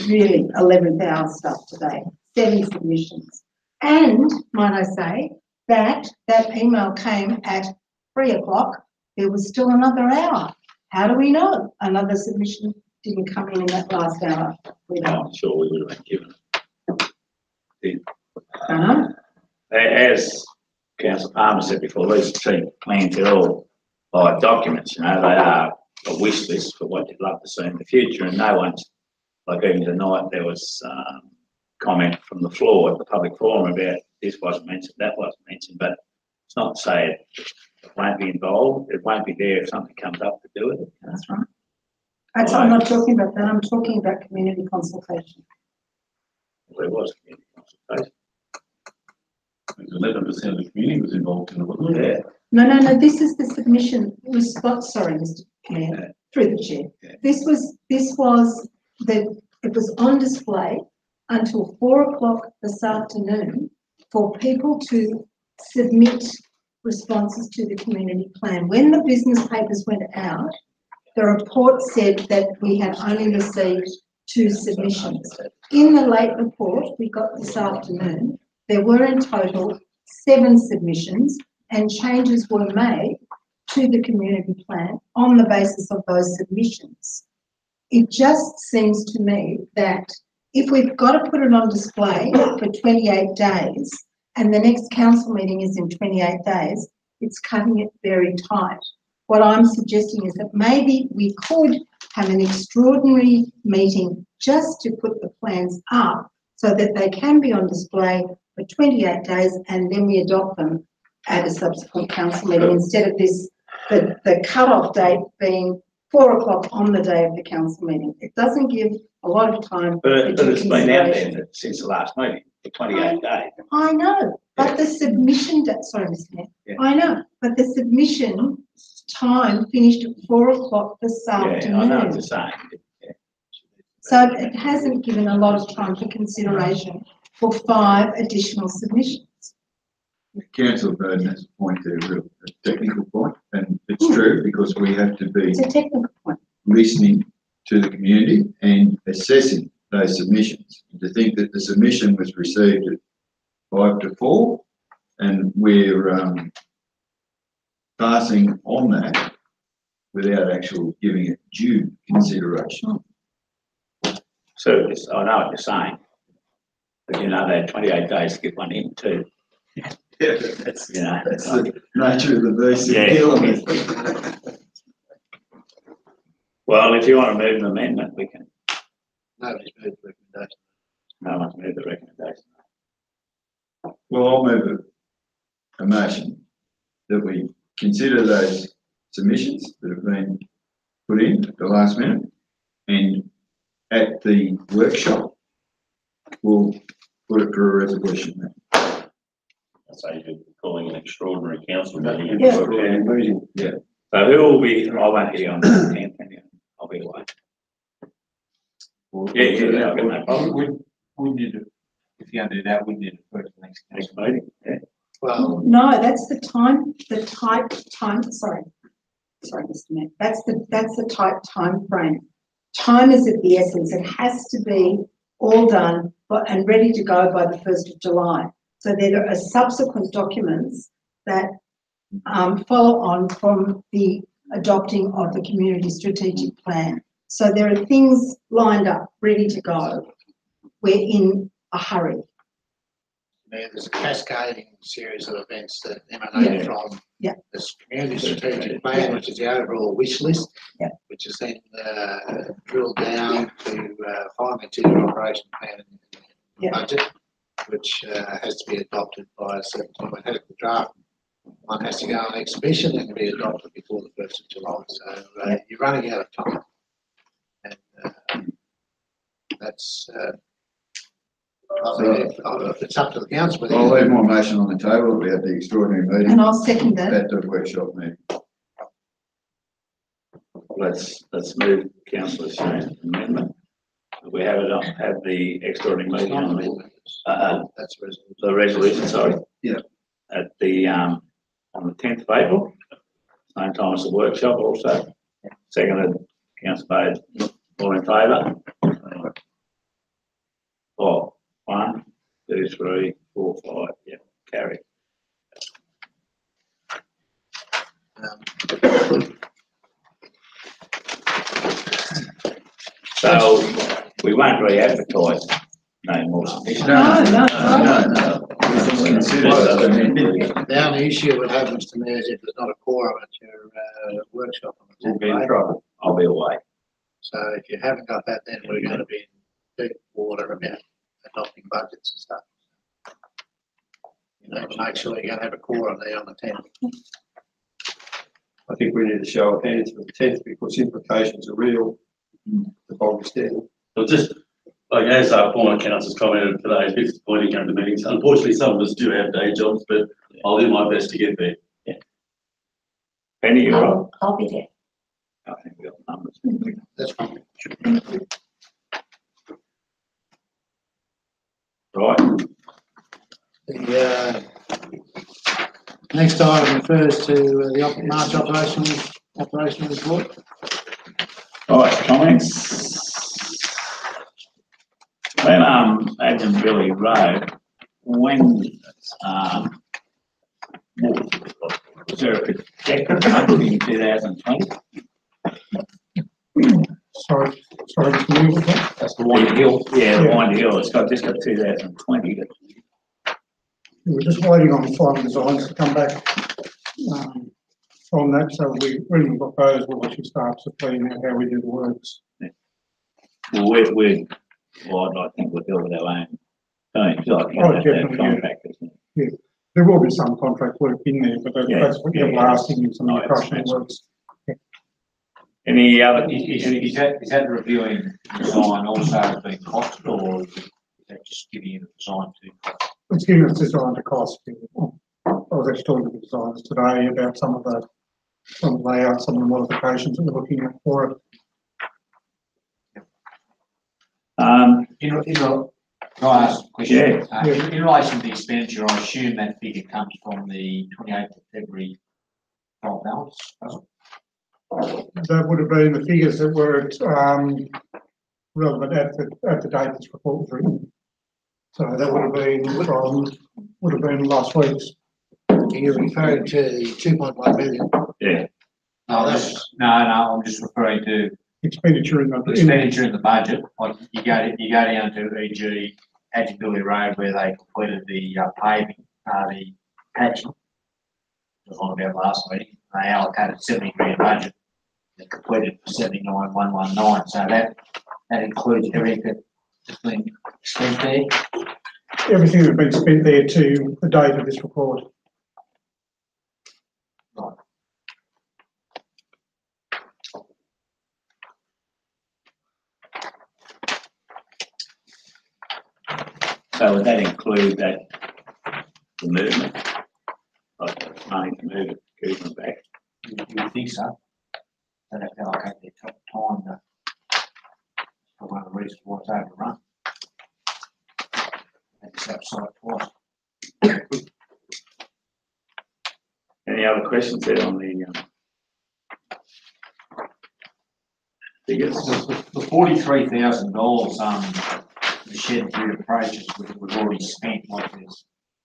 really 11th hour stuff today, 7 submissions. And might I say that email came at 3 o'clock, there was still another hour. How do we know another submission didn't come in that last hour? We don't. I'm sure we would have been given. As Councillor Palmer said before, these strategic plans are all like documents, you know, they are a wish list for what you'd love to see in the future, and no one's, like even tonight there was comment from the floor at the public forum about this wasn't mentioned, that wasn't mentioned, but it's not to say it won't be involved, it won't be there if something comes up to do it. That's right. I'm not talking about that, I'm talking about community consultation. There was community consultation. 11% of the community was involved in it, wasn't it? Yeah. No, this is the submission response, sorry, Mr. Mayor, through the chair. Yeah. This was it was on display until 4 o'clock this afternoon for people to submit responses to the community plan. When the business papers went out, the report said that we had only received 2 submissions. In the late report we got this afternoon, there were in total 7 submissions, and changes were made to the community plan on the basis of those submissions. It just seems to me that if we've got to put it on display for 28 days and the next council meeting is in 28 days, it's cutting it very tight. What I'm suggesting is that maybe we could have an extraordinary meeting just to put the plans up so that they can be on display for 28 days and then we adopt them at a subsequent council meeting instead of this, the cut-off date being 4 o'clock on the day of the council meeting. It doesn't give a lot of time. But it's been out there since the last meeting, for 28 days. I know, but the submission, sorry, Mr. Mayor, yeah. I know, but the submission time finished at 4 o'clock this afternoon. I know what you're saying. Yeah. So it hasn't given a lot of time for consideration for 5 additional submissions. Councillor Burden has pointed to a technical point, and it's true because we have to be It's a technical point. listening to the community and assessing those submissions. To think that the submission was received at 5 to 4 and we're passing on that without actually giving it due consideration. So I know what you're saying, but you know, they had 28 days to get one in too. Yeah, that's the nature of the beast. Yeah. Well, if you want to move an amendment, we can. Nobody's moved the recommendation. No one's moved the recommendation. Well, I'll move a motion that we consider those submissions that have been put in at the last minute, and at the workshop, we'll put it for a resolution. So you're calling an extraordinary council meeting. Yeah. So who will be, I won't be on the 10th, I'll be away. Yeah, I've got no problem. Wouldn't you do, if you're going to do that, wouldn't you defer to the next meeting? Yeah. Well, No, that's the time, sorry, Mr. Mayor, that's the tight time frame. Time is of the essence. It has to be all done and ready to go by the 1st of July. So there are subsequent documents that follow on from the adopting of the community strategic plan. So there are things lined up, ready to go. We're in a hurry. There's a cascading series of events that emanate from this community strategic plan, which is the overall wish list, which is then drilled down to finally to the operation plan and budget, which has to be adopted by a certain time. It has the draft. One has to go on exhibition and be adopted before the 1st of July. So you're running out of time. And that's it's up to the council. I'll leave my motion on the table. We have the extraordinary meeting. And I'll second that. At the workshop meeting. Let's move Councillor Shane's amendment. We have the extraordinary meeting on the resolution, sorry. Yeah. At the on the 10th of April, same time as the workshop also. Seconded, Councillor Bade, all in favour? 1, 2, 3, 4, 5, yeah, carry. So we won't re-advertise no more submissions. No. The only issue we'll have, Mr. Mayor, is if there's not a quorum at your workshop on the 10th. We'll be in trouble. I'll be away. So if you haven't got that, then we're going to be in deep water about adopting budgets and stuff. You know, make sure you're going to have a quorum there on the 10th. I think we need to show of hands for the 10th because implications are real. The bog standard. So just like as our former councillors commented today, it's disappointing going to meetings. Unfortunately, some of us do have day jobs, but I'll do my best to get there. Yeah. Penny, you're up. I'll be there. I think we've got numbers. That's fine. Right. The next item refers to the March operation report. Right, comments. When Agent Billy Road, when was there a projected budget in 2020? Sorry, Mr. Mayor, That's the Wind Hill. Yeah, the Wind Hill. It's got just got 2020. we're just waiting on final designs to come back from that, so when we've got those, we'll actually start to plan out how we do the works. Well, I think we'll deal with our own. Don't you? Like, Definitely, contractors. Yeah, there will be some contract work in there, but that's what you're blasting and some of the crushing works. Any other? Is that reviewing design also being costed, or is that just giving you the design to? It's giving us design to cost. I was actually talking to the designers today about some of the layouts, some of the modifications that we're looking at for it. Can I ask a question? Yeah. In relation to the expenditure, I assume that figure comes from the 28th of February trial balance. That would have been the figures that were at relevant at the date this report was written. So that would have been last week's. Are you referring to the 2.1 million? Yeah. No, I'm just referring to expenditure in the budget. Like you go down to e.g. Adjability Road where they completed the paving, the patching. It was on about last meeting. They allocated 70 grand budget. They completed for 79,119. So that includes everything that's been spent there. Everything that's been spent there to the date of this report. Right. So would that include the movement? Like the money to move it, Cootamundra back? You think so? They have to allocate their time for one of the reasons why it's overrun. They just have site twice. Any other questions there on the figures? The $43,000 the shed through approaches we've already spent, like this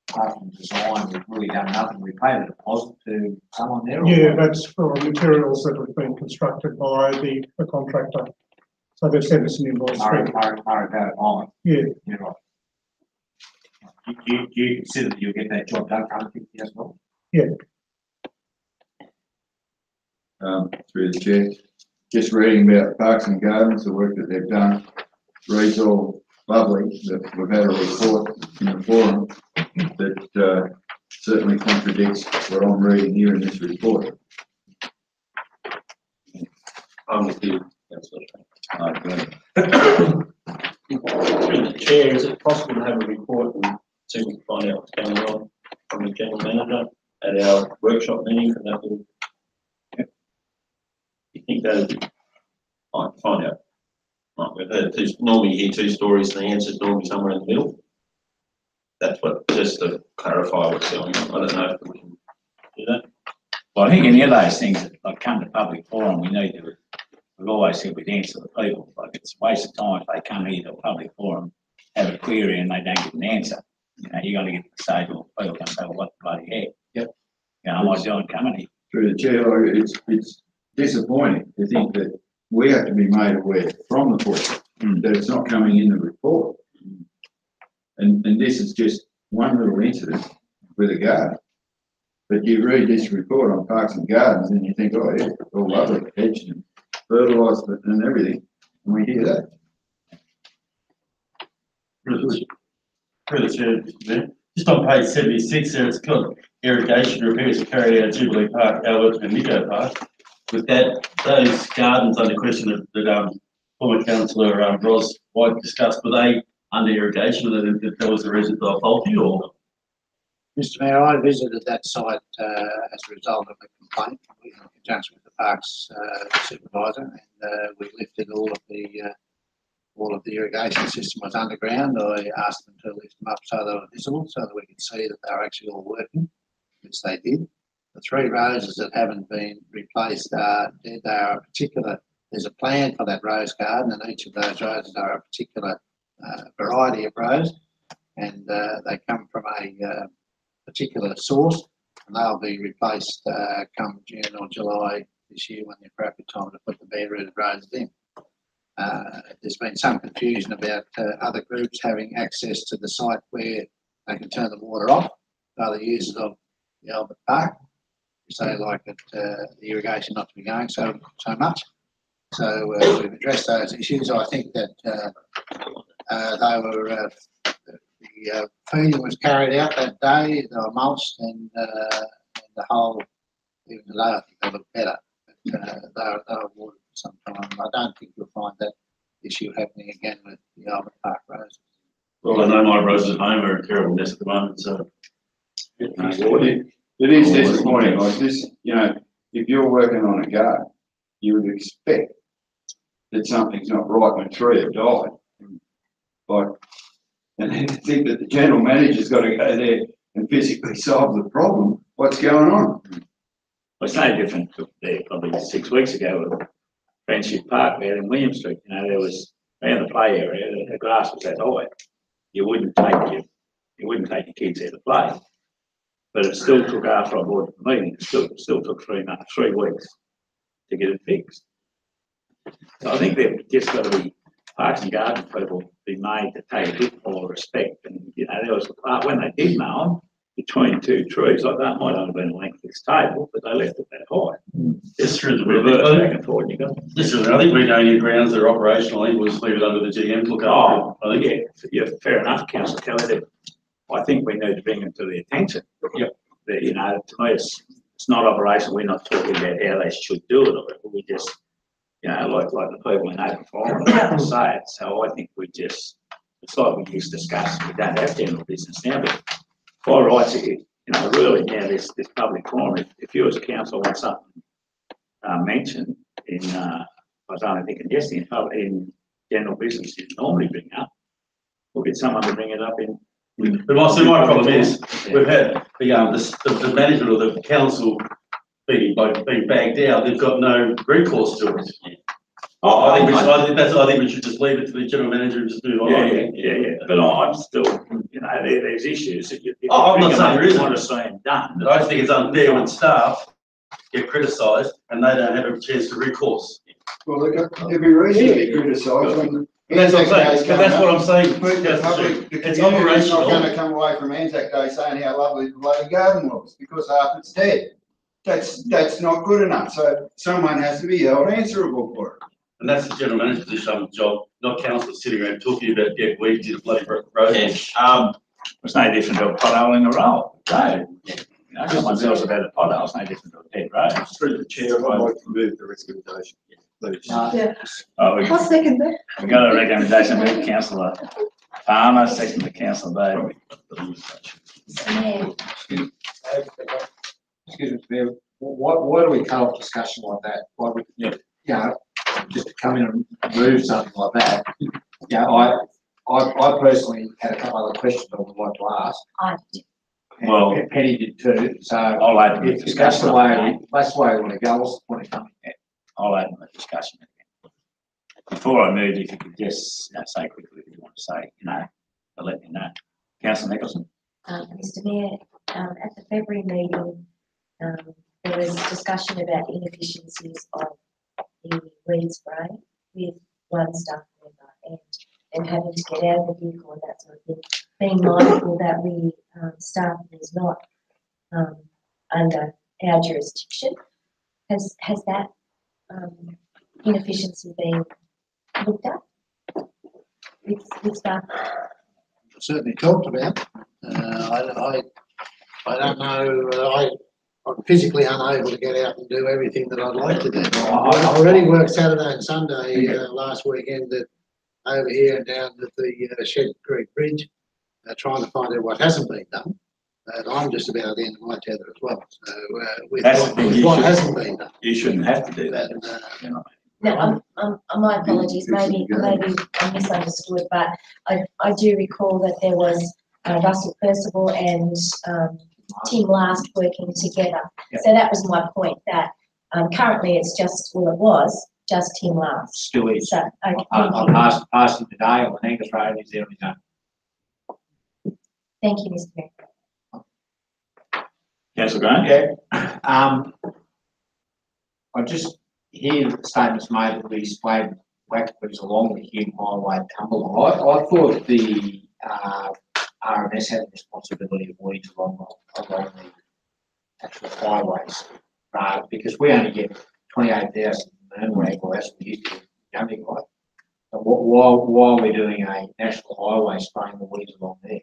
apart from design, we've really done nothing. We paid a deposit to someone there? Yeah, that's for materials that have been constructed by the contractor. So they've sent us an invoice. Yeah. Yeah, right. Do you consider that you'll get that job done for $150,000 as well? Yeah. Through the chair, just reading about Parks and Gardens, the work that they've done, reads all lovely. That we've had a report in the forum that certainly contradicts what I'm reading here in this report. I'm with you. Okay. Through the chair, is it possible to have a report and see if we can find out what's going on from the general manager at our workshop meeting? And that will, you think that would be fine, find out? Right, we've heard normally you hear two stories and the answer's normally somewhere in the middle. That's what, just to clarify what's going on. I don't know if we can do that. Well, I think any of those things that like come to public forum, we need to, we've always said we'd answer the people. Like it's a waste of time if they come here to a public forum, have a query and they don't get an answer. You know, you're going to get to say, well, people can say, well, what the bloody heck? Yep. You know, why John coming here? Through the chair, it's disappointing to think that we have to be made aware from the board that it's not coming in the report. And this is just one little incident with a garden. But you read this report on Parks and Gardens and you think, oh yeah, all lovely, hedged and fertilised and everything. And we hear that. Through the chair, Mr. Mayor. Just on page 76 there, it's got irrigation repairs carried out at Jubilee Park, Albert and Nico Park. With that, those gardens under question that former councillor Ross White discussed, were they under irrigation, or that was the reason for faulty, or? Mr. Mayor, I visited that site as a result of a complaint in conjunction with the Parks supervisor, and we lifted all of the irrigation system was underground. I asked them to lift them up so they were visible, so that we could see that they were actually all working, which they did. The 3 roses that haven't been replaced they are a particular. There's a plan for that rose garden, and each of those roses are a particular variety of rose, and they come from a particular source, and they'll be replaced come June or July this year when the appropriate time to put the bare-rooted roses in. There's been some confusion about other groups having access to the site where they can turn the water off, other users of the Albert Park. They like it, the irrigation not to be going so much. So we've addressed those issues. I think that they were the feeding was carried out that day. They were mulched, and the whole, even today, I think they look better. But they were watered for some time. I don't think you'll find that issue happening again with the Albert Park roses. Well, I know my roses at home are a terrible mess at the moment, so. It is disappointing. Like this, you know, if you're working on a garden, you would expect that something's not right when 3 have died. Like, and then to think that the general manager's got to go there and physically solve the problem. What's going on? Well, it's no different to there probably 6 weeks ago with Friendship Park there in William Street. You know, there was around the play area, the grass was that high. You wouldn't take your kids there to play. But it still took, after I bought the meeting, it still took 3 weeks to get it fixed. So I think they've just got to be, parks and garden people be made to take a bit more respect. And, there was a part when they did mow them, between 2 trees, like that might only have been a length of this table, but they left it that high. It's through the reverse back and forth, you go. I think we know any grounds that are operational, I think we'll just leave it under the GM to look after. I think. Yeah, fair enough, Councillor Kelly, that I think we need to bring them to the attention. Yep. That, to me, it's not operational, we're not talking about how they should do it, or whatever. We just, like the people in open forum say it, so I think we just, it's like we just discussed, we don't have general business now, but by rights, really now this public forum, if you as a council want something mentioned in, I was only thinking yesterday, in general business, you normally bring up, we'll get someone to bring it up in. But my problem is, we've had the management of the council being bagged out, they've got no recourse to it. I think we should just leave it to the general manager and just move on. Yeah. But I'm still, there's issues that I'm not saying there isn't. Want to see them done. But I just think it's unfair when staff get criticised and they don't have a chance to recourse. Well, there'd be reason to be criticised when. That's what I'm saying. That's what I'm saying. It's operational. Not going to come away from Anzac Day saying how lovely the bloody garden was because half it's dead. That's not good enough. So someone has to be held answerable for it. And that's the general manager's position job, not councillors sitting around talking about dead weeds in a bloody road. It's no different to a pothole in a road. Someone tells about a pothole, it's no different to a dead road. Through the chair, I'd like to move the recommendation. Please. I'll second that. We've got a recommendation from Councillor Palmer, second to Councillor David. Excuse me, Mayor, why do we cut off discussion like that? Why we, just to come in and move something like that? I personally had a couple other questions I would like to ask. Well, Penny did too. So I'll open the discussion. That's the way I want to go. What's the point of coming? I'll open the discussion again. Before I move, if you could just say quickly if you want to say, to let me know. Councillor Nicholson. Mr. Mayor, at the February meeting, there was discussion about inefficiencies of the weed spray with one staff member and having to get out of the vehicle and that sort of thing. Being mindful that we staff is not under our jurisdiction. Has that inefficiency been looked at with staff? Certainly talked about. I don't know. I'm physically unable to get out and do everything that I'd like to do. I already worked Saturday and Sunday last weekend over here and down at the Shed Creek Bridge, trying to find out what hasn't been done. I'm just about at the end of my tether as well. So with what hasn't been done, you shouldn't have to do that. No, my apologies. Maybe I misunderstood, but I do recall that there was Russell Percival and Tim Last working together. Yep. So that was my point. That currently it's just, well, it was just Tim Last. Still is. So okay, I passed him today on the Angus Road. He's there on his own. Thank you, Mr. Mayor. Councillor Grant? Yeah. I just hear statements made that we displayed whackers along the Hume Highway at Cumberland. I thought the RMS had the responsibility of weeds along the actual highways, because we only get 28,000 rag, or as we used to in Gundagai. So why are we doing a national highway spraying the weeds along there?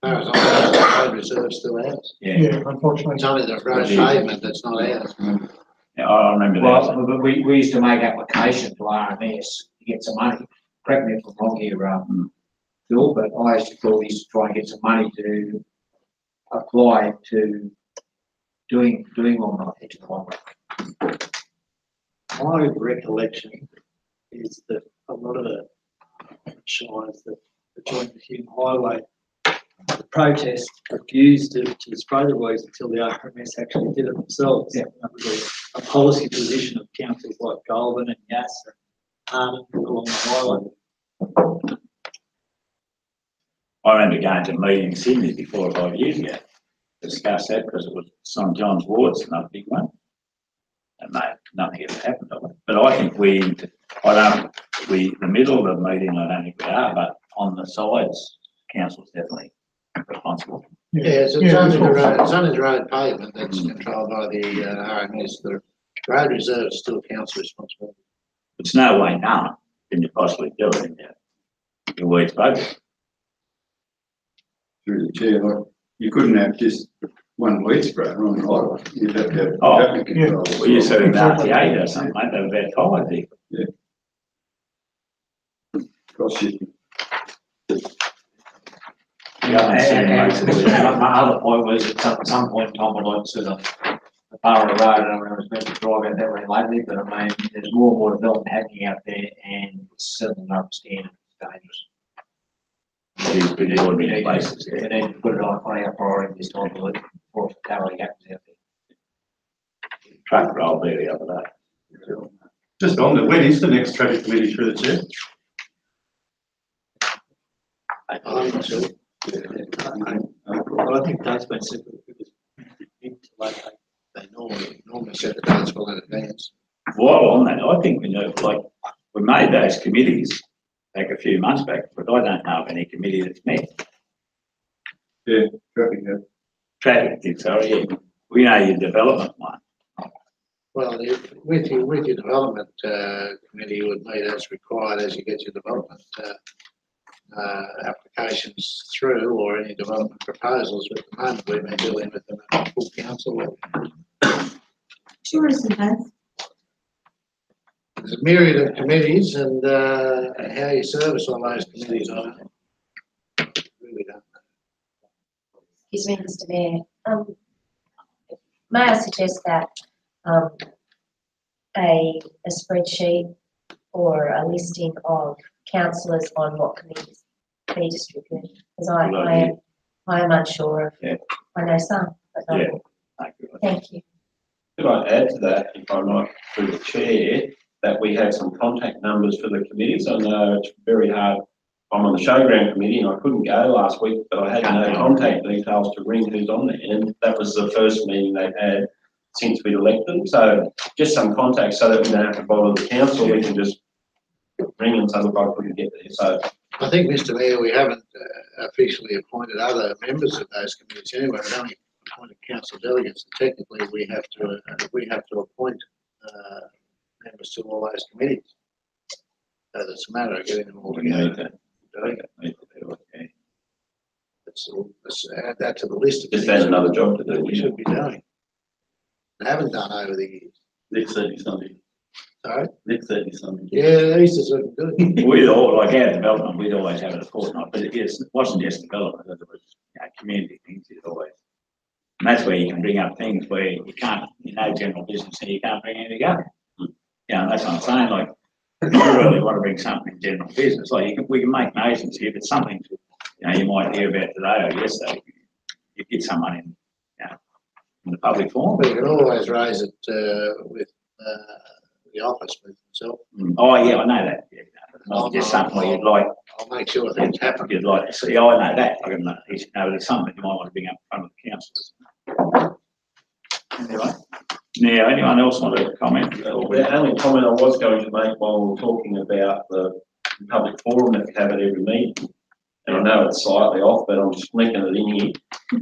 road reserve still ours. Yeah, unfortunately. It's only the road pavement that's not ours. Yeah, I remember that. Well, but we used to make application to RMS to get some money. Correct me if I'm wrong here, Phil, but I used to thought we used to try and get some money to apply to doing on the edge of the highway. My recollection is that a lot of the shires that joined the Hume Highway, the protest refused to spray the weeds until the RMS actually did it themselves. Yeah. That was a policy position of councils like Goulburn and Yasser along the highway. I remember going to a meeting in Sydney 4 or 5 years ago, discussed that because it was St John's Ward's another big one. And mate, nothing ever happened of it. But I think the middle of the meeting, I don't think we are, but on the sides, council's definitely responsible. Yes, it's only the road pavement that's controlled by the RMS. The road reserve is still council responsibility. It's no way known. Can you possibly do it in your weeds budget? Through the chair, like, you couldn't have just one weed sprayer on the highway. You'd have to have traffic control. Well, you said an RTA or something, mate, they were about 5 vehicles. Yeah. Cross shifting. My other point was at some point in time, I'd like to see the Borough Road, and I was meant to drive out that way lately, but I mean, there's more and more development happening out there, and it's certainly not standard, it's dangerous. We need to put it on our priority this time for fatality happens out there. Truck roll there the other day. Just on that, when is the next traffic committee through the chair? I'm not sure. Well, I think that's been set they normally set the dates well in advance. While on that, I think we know, like, we made those committees back a few months back, but I don't know of any committee that's met. Yeah, traffic, sorry, yeah. We know your development one. Well, with your development committee, you would meet as required as you get your development applications through, or any development proposals. At the moment, we've been dealing with them at full council level. Tourism has. There's a myriad of committees, and how you service all those committees, I really don't know. Excuse me, Mr. Mayor. May I suggest that a spreadsheet or a listing of councillors on what committees be distributed? Because I am unsure of. Yeah. I know some, but not all. Thank you. Could I add to that, if I might, through the chair, that we have some contact numbers for the committees? I know it's very hard. I'm on the showground committee and I couldn't go last week, but I had no contact details to ring who's on there. And that was the first meeting they've had since we'd elected. So just some contact so that we don't have to bother the council. We can just ring and say, look, I couldn't get there. So I think, Mr. Mayor, we haven't officially appointed other members of those committees anyway. We've only appointed council delegates, and technically we have to appoint members to all those committees. So it's a matter of getting them all together. Let's add that to the list. Just add another job to do. We should be doing. They haven't done over the years. Next Thursday, Sunday. Sorry? Next Thursday, Sunday. Yeah, Easter's looking good. We'd all, like our development, we'd always have it a fortnight, but it wasn't just development, it was community things, it always. And that's where you can bring up things where you can't, general business, and you can't bring anything up. That's what I'm saying, like, if you really want to bring something in general business, like we can make motions here, but something, you might hear about today or yesterday, you get someone in the public forum. But you can always raise it with the office with himself. Oh, yeah, I know that. Yeah, not just something where you'd like. I'll make sure things happen. You'd like to see. I know that. I can know there's something you might want to bring up in front of the councillors. Anyway, now anyone else want to comment? The only comment I was going to make while we were talking about the public forum that we have at every meeting, and I know it's slightly off, but I'm just linking it in here,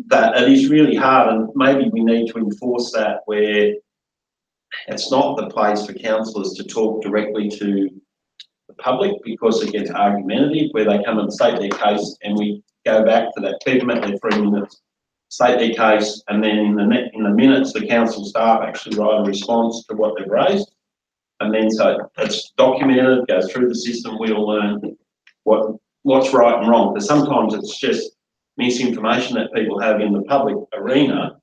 that it is really hard, and maybe we need to enforce that where it's not the place for councillors to talk directly to the public because it gets argumentative, where they come and state their case and we go back to that, keep them at their 3 minutes, state their case, and then in the minutes the council staff actually write a response to what they've raised. And then so it's documented, goes through the system, we all learn what's right and wrong. Because sometimes it's just misinformation that people have in the public arena,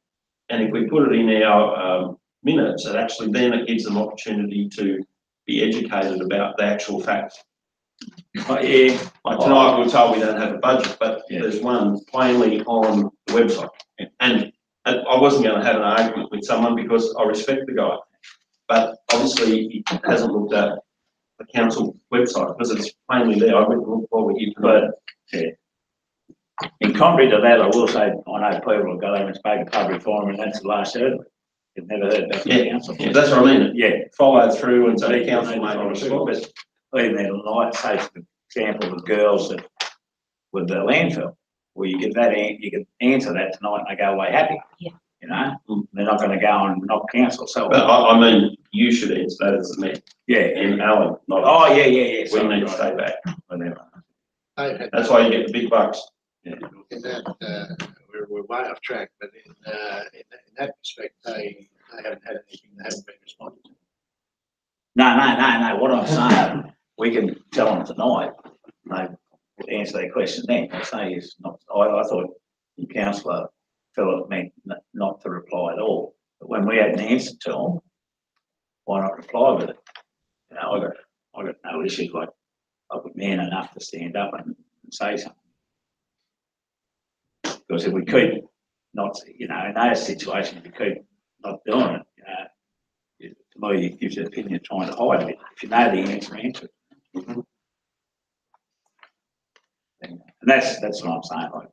and if we put it in our minutes, it gives them opportunity to be educated about the actual facts. Like tonight we were told we don't have a budget, but there's one plainly on the website. And I wasn't going to have an argument with someone because I respect the guy, but obviously he hasn't looked at the council website, because it's plainly there. I went and looked while we're here tonight. But, yeah. In contrary to that, I will say, I know people have got over and spoken public forum, and that's the last heard of it. You've never heard about the council. Yeah, that's what I mean. Yeah. Follow through and say the council made a response. But even there tonight, say for example, the girls that with the landfill, well, you get that, you can answer that tonight and they go away happy. Yeah. You know, they're not going to go and knock council. So, But I mean, you should answer that as a mayor. Yeah. And Alan, not. Oh, yeah. We need to stay back. Whatever. That's why you get the big bucks. Yeah. In that, we're way off track, but in that respect, they haven't had anything, they haven't been responded to. No. What I'm saying, we can tell them tonight, they will answer their question then. I say is not, I thought the councillor felt it meant not to reply at all. But when we had an answer to them, why not reply with it? You know, I got no issues, like I was man enough to stand up and say something. Because if we keep not, you know, in those situations, we keep not doing it, you know, to me, it gives you an opinion of trying to hide it. If you know the answer, answer it. And that's what I'm saying, like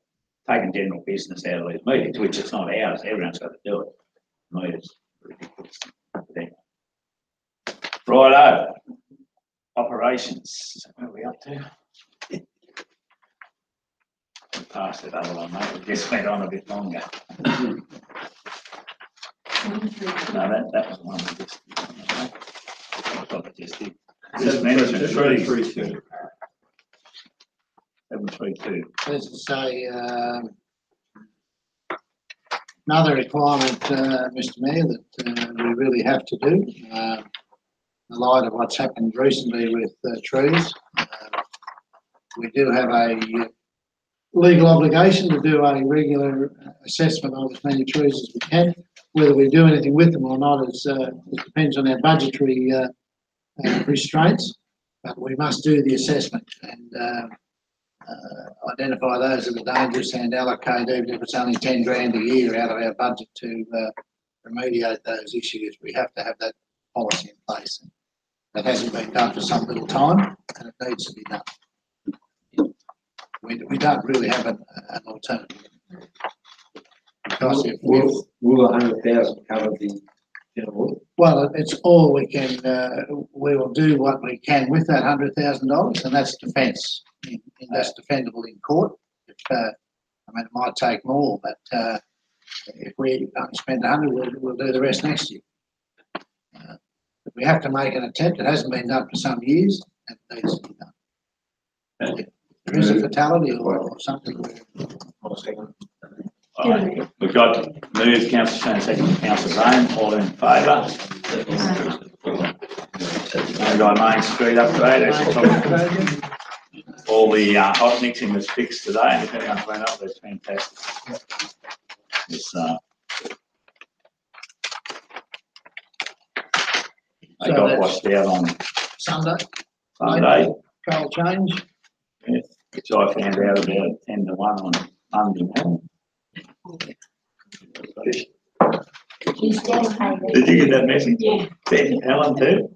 taking general business out of these meetings, which it's not ours, everyone's got to do it. To me, it's ridiculous. Righto, operations, where are we up to? We passed that other one, mate, we just went on a bit longer. No, that was the one we just did. I thought we just did. Just management trees. 732. As I say, another requirement, Mr Mayor, that we really have to do, in the light of what's happened recently with trees. We do have a legal obligation to do a regular assessment of as many trees as we can. Whether we do anything with them or not it depends on our budgetary restraints, but we must do the assessment and identify those that are dangerous and allocate, even if it's only 10 grand a year out of our budget to remediate those issues. We have to have that policy in place. That hasn't been done for some little time and it needs to be done. We don't really have an alternative. Because if will 100,000 cover the general? Well, it's all we can, we will do what we can with that $100,000 and that's defence. That's defendable in court. I mean, it might take more, but if we only spend 100, we'll do the rest next year. But we have to make an attempt. It hasn't been done for some years and it needs to be done. If there is a fatality or something. We've got move, councillor Shane, second, councillor Zane, all in favour. Gundagai Main Street upgrade, all the hot mixing was fixed today. If anyone's been up, that's fantastic. It's, they So got washed out on Sunday. Coal change. Yeah, which I found out about 10 to 1 on Monday morning. Did you get that message? Yeah. Helen too?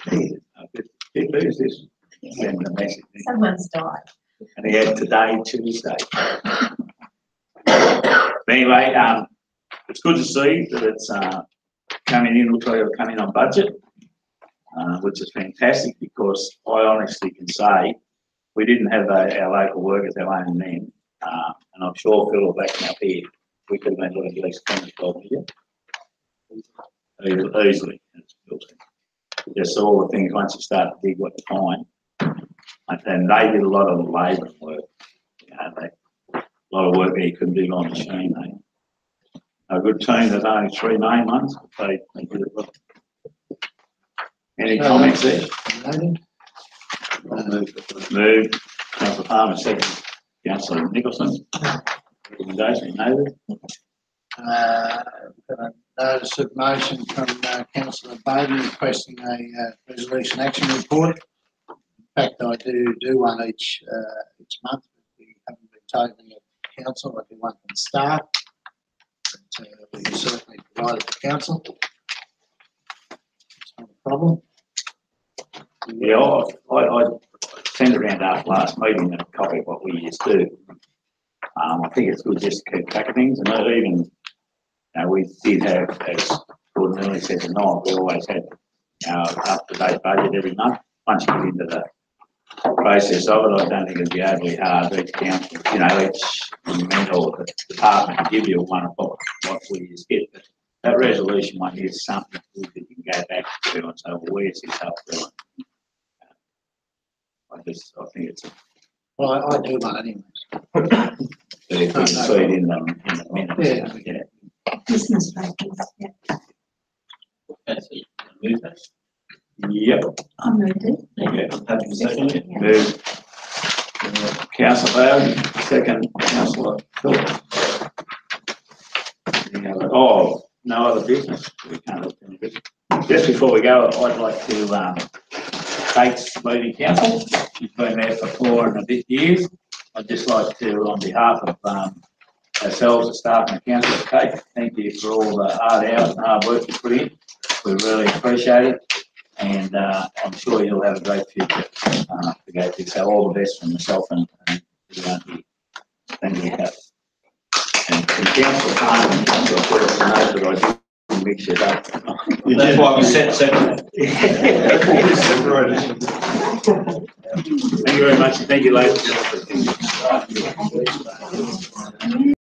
Who's this? Send the message. Someone's died. And he had today, Tuesday. Anyway, it's good to see that it's coming in, looks like it'll come in on budget, which is fantastic because I honestly can say we didn't have our local workers, our own men, and I'm sure Phil will back me up here. We could have been looking at least 10 or 12 million. Easily. Just all the things, once you start to dig what you find, and they did a lot of the labour work. You know, a lot of work there you couldn't do on machine. A good team, there's only 3 main ones, but they did it well. Any comments there? Move. Councillor Palmer, second. Councillor Nicholson. Recommendation noted. Notice of motion from Councillor Baden requesting a resolution action report. In fact, I do one each month. We haven't been tabling at council. I do one from the start. But we can certainly provide it to council. It's not a problem. Yeah, I sent around after last meeting a copy of what we used to do. I think it's good just to keep track of things, and even, you know, we did have, as Gordon earlier said tonight, we always had up-to-date budget every month. Once you get into the process of it, I don't think it'd be overly hard for each council, you know, each or the department to give you one of what we used to get. But that resolution one is something that you can go back to and say, well, where's this up to? I think it's. Well, I do that anyway. But if we can see it in the minutes. Yeah. Business papers, yeah. That's it. Move that. Yep. I moved it. Yeah. Have a second. Move. Councillor Bowden, second, Councillor Phillips. Oh, no other business. We can't look any business. Just before we go, I'd like to thank Moving Council. She's been there for 4 and a bit years. I'd just like to, on behalf of ourselves, the staff and the council, Kate, thank you for all the hard hours and hard work you put in. We really appreciate it, and I'm sure you'll have a great future to go through. So all the best from myself and the thank you, Kate. And council time, council first, and those that I do mix it up. That's why we set second. Thank you very much. Thank you, ladies and gentlemen.